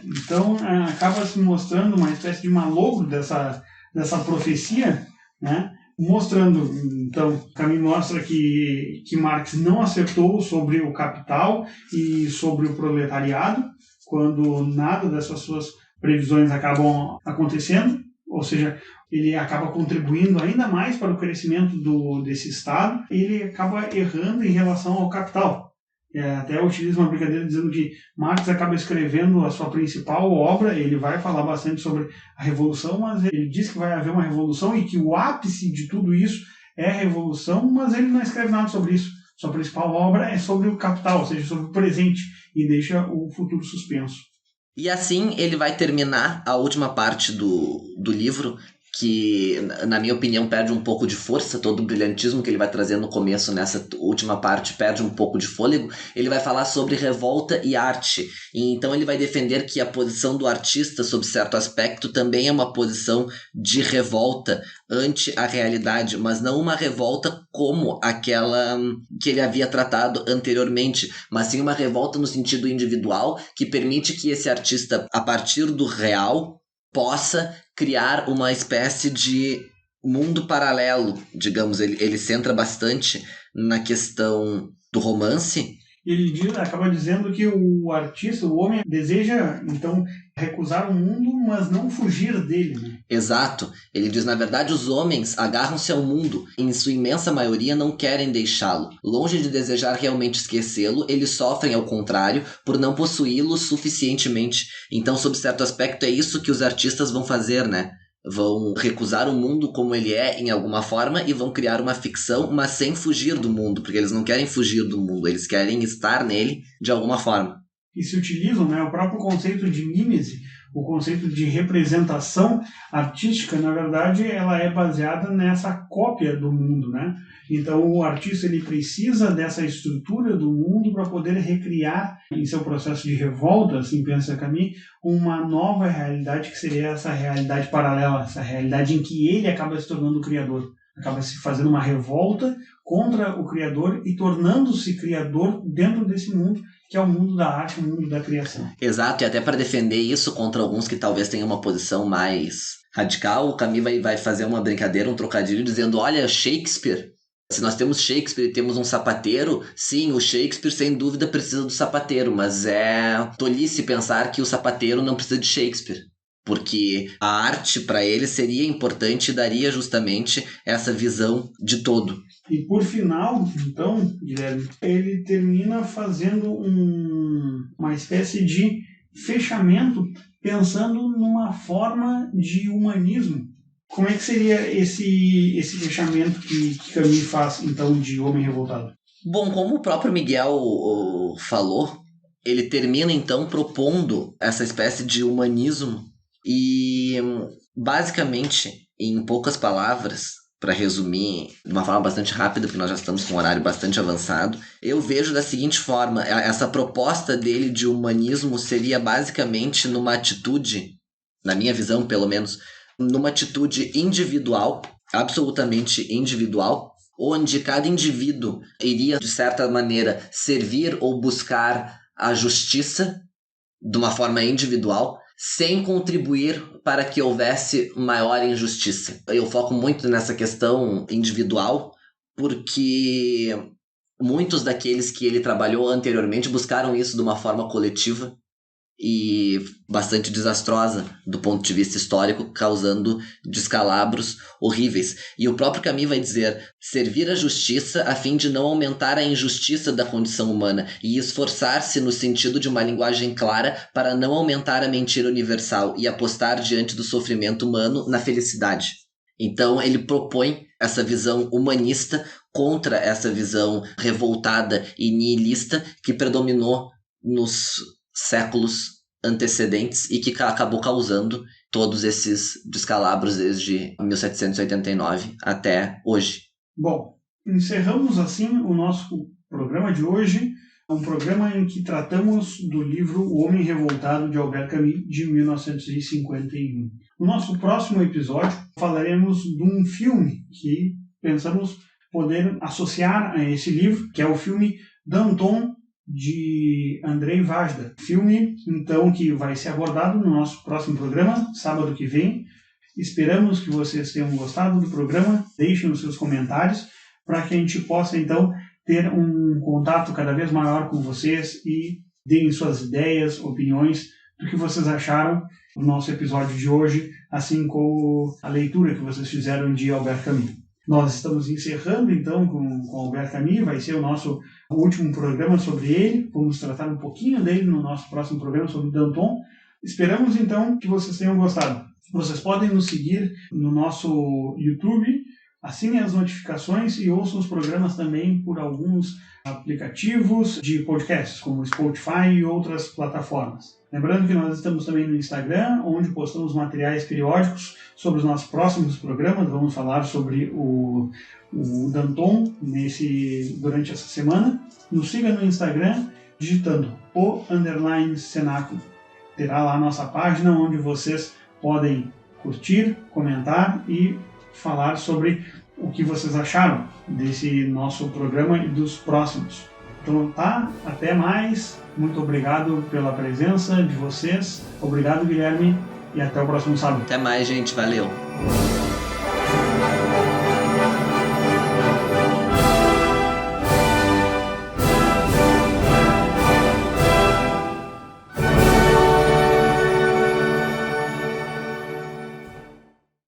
Então acaba se mostrando uma espécie de malogro dessa profecia, né? Mostrando, então, Camus mostra que Marx não acertou sobre o capital e sobre o proletariado, quando nada dessas suas previsões acabam acontecendo, ou seja, ele acaba contribuindo ainda mais para o crescimento desse Estado, e ele acaba errando em relação ao capital. Até utiliza uma brincadeira dizendo que Marx acaba escrevendo a sua principal obra, ele vai falar bastante sobre a revolução, mas ele diz que vai haver uma revolução e que o ápice de tudo isso é a revolução, mas ele não escreve nada sobre isso. Sua principal obra é sobre o capital, ou seja, sobre o presente, e deixa o futuro suspenso. E assim ele vai terminar a última parte do livro, que, na minha opinião, perde um pouco de força. Todo o brilhantismo que ele vai trazer no começo, nessa última parte, perde um pouco de fôlego. Ele vai falar sobre revolta e arte. E então ele vai defender que a posição do artista, sob certo aspecto, também é uma posição de revolta ante a realidade, mas não uma revolta como aquela que ele havia tratado anteriormente, mas sim uma revolta no sentido individual, que permite que esse artista, a partir do real, possa criar uma espécie de mundo paralelo, digamos. Ele centra bastante na questão do romance. Ele acaba dizendo que o artista, o homem, deseja, então, recusar o mundo, mas não fugir dele, né? Exato. Ele diz, na verdade, os homens agarram-se ao mundo e, em sua imensa maioria, não querem deixá-lo. Longe de desejar realmente esquecê-lo, eles sofrem, ao contrário, por não possuí-lo suficientemente. Então, sob certo aspecto, é isso que os artistas vão fazer, né? Vão recusar o mundo como ele é, em alguma forma, e vão criar uma ficção, mas sem fugir do mundo, porque eles não querem fugir do mundo, eles querem estar nele de alguma forma. E se utilizam, né, o próprio conceito de mimese, o conceito de representação artística, na verdade, ela é baseada nessa cópia do mundo, né? Então, o artista ele precisa dessa estrutura do mundo para poder recriar, em seu processo de revolta, assim pensa Camus, uma nova realidade que seria essa realidade paralela, essa realidade em que ele acaba se tornando o criador. Acaba se fazendo uma revolta contra o criador e tornando-se criador dentro desse mundo, que é o mundo da arte, o mundo da criação. Exato, e até para defender isso contra alguns que talvez tenham uma posição mais radical, o Camus vai fazer uma brincadeira, um trocadilho, dizendo, olha, Shakespeare, se nós temos Shakespeare e temos um sapateiro, sim, o Shakespeare sem dúvida precisa do sapateiro, mas é tolice pensar que o sapateiro não precisa de Shakespeare. Porque a arte para ele seria importante e daria justamente essa visão de todo. E por final, então, Guilherme, ele termina fazendo uma espécie de fechamento pensando numa forma de humanismo. Como é que seria esse fechamento que Camus faz, então, de Homem Revoltado? Bom, como o próprio Miguel falou, ele termina então propondo essa espécie de humanismo e, basicamente, em poucas palavras, para resumir de uma forma bastante rápida, porque nós já estamos com um horário bastante avançado, eu vejo da seguinte forma: essa proposta dele de humanismo seria basicamente numa atitude, na minha visão pelo menos, numa atitude individual, absolutamente individual, onde cada indivíduo iria, de certa maneira, servir ou buscar a justiça de uma forma individual, sem contribuir para que houvesse maior injustiça. Eu foco muito nessa questão individual, porque muitos daqueles que ele trabalhou anteriormente buscaram isso de uma forma coletiva e bastante desastrosa do ponto de vista histórico, causando descalabros horríveis. E o próprio Camus vai dizer: servir a justiça a fim de não aumentar a injustiça da condição humana e esforçar-se no sentido de uma linguagem clara para não aumentar a mentira universal e apostar diante do sofrimento humano na felicidade. Então ele propõe essa visão humanista contra essa visão revoltada e nihilista que predominou nos séculos antecedentes e que acabou causando todos esses descalabros desde 1789 até hoje. Bom, encerramos assim o nosso programa de hoje, um programa em que tratamos do livro O Homem Revoltado, de Albert Camus, de 1951. No nosso próximo episódio falaremos de um filme que pensamos poder associar a esse livro, que é o filme Danton, de Andrzej Wajda. Filme, então, que vai ser abordado no nosso próximo programa, sábado que vem. Esperamos que vocês tenham gostado do programa. Deixem os seus comentários para que a gente possa, então, ter um contato cada vez maior com vocês e deem suas ideias, opiniões do que vocês acharam do nosso episódio de hoje, assim como a leitura que vocês fizeram de Albert Camus. Nós estamos encerrando, então, com Albert Camus. Vai ser o nosso último programa sobre ele. Vamos tratar um pouquinho dele no nosso próximo programa sobre Danton. Esperamos, então, que vocês tenham gostado. Vocês podem nos seguir no nosso YouTube, assinem as notificações e ouçam os programas também por alguns aplicativos de podcasts, como Spotify e outras plataformas. Lembrando que nós estamos também no Instagram, onde postamos materiais periódicos sobre os nossos próximos programas. Vamos falar sobre o Danton durante essa semana. Nos siga no Instagram digitando _cenáculo. Terá lá a nossa página onde vocês podem curtir, comentar e falar sobre o que vocês acharam desse nosso programa e dos próximos. Então tá, até mais. Muito obrigado pela presença de vocês. Obrigado, Guilherme, e até o próximo sábado. Até mais, gente. Valeu.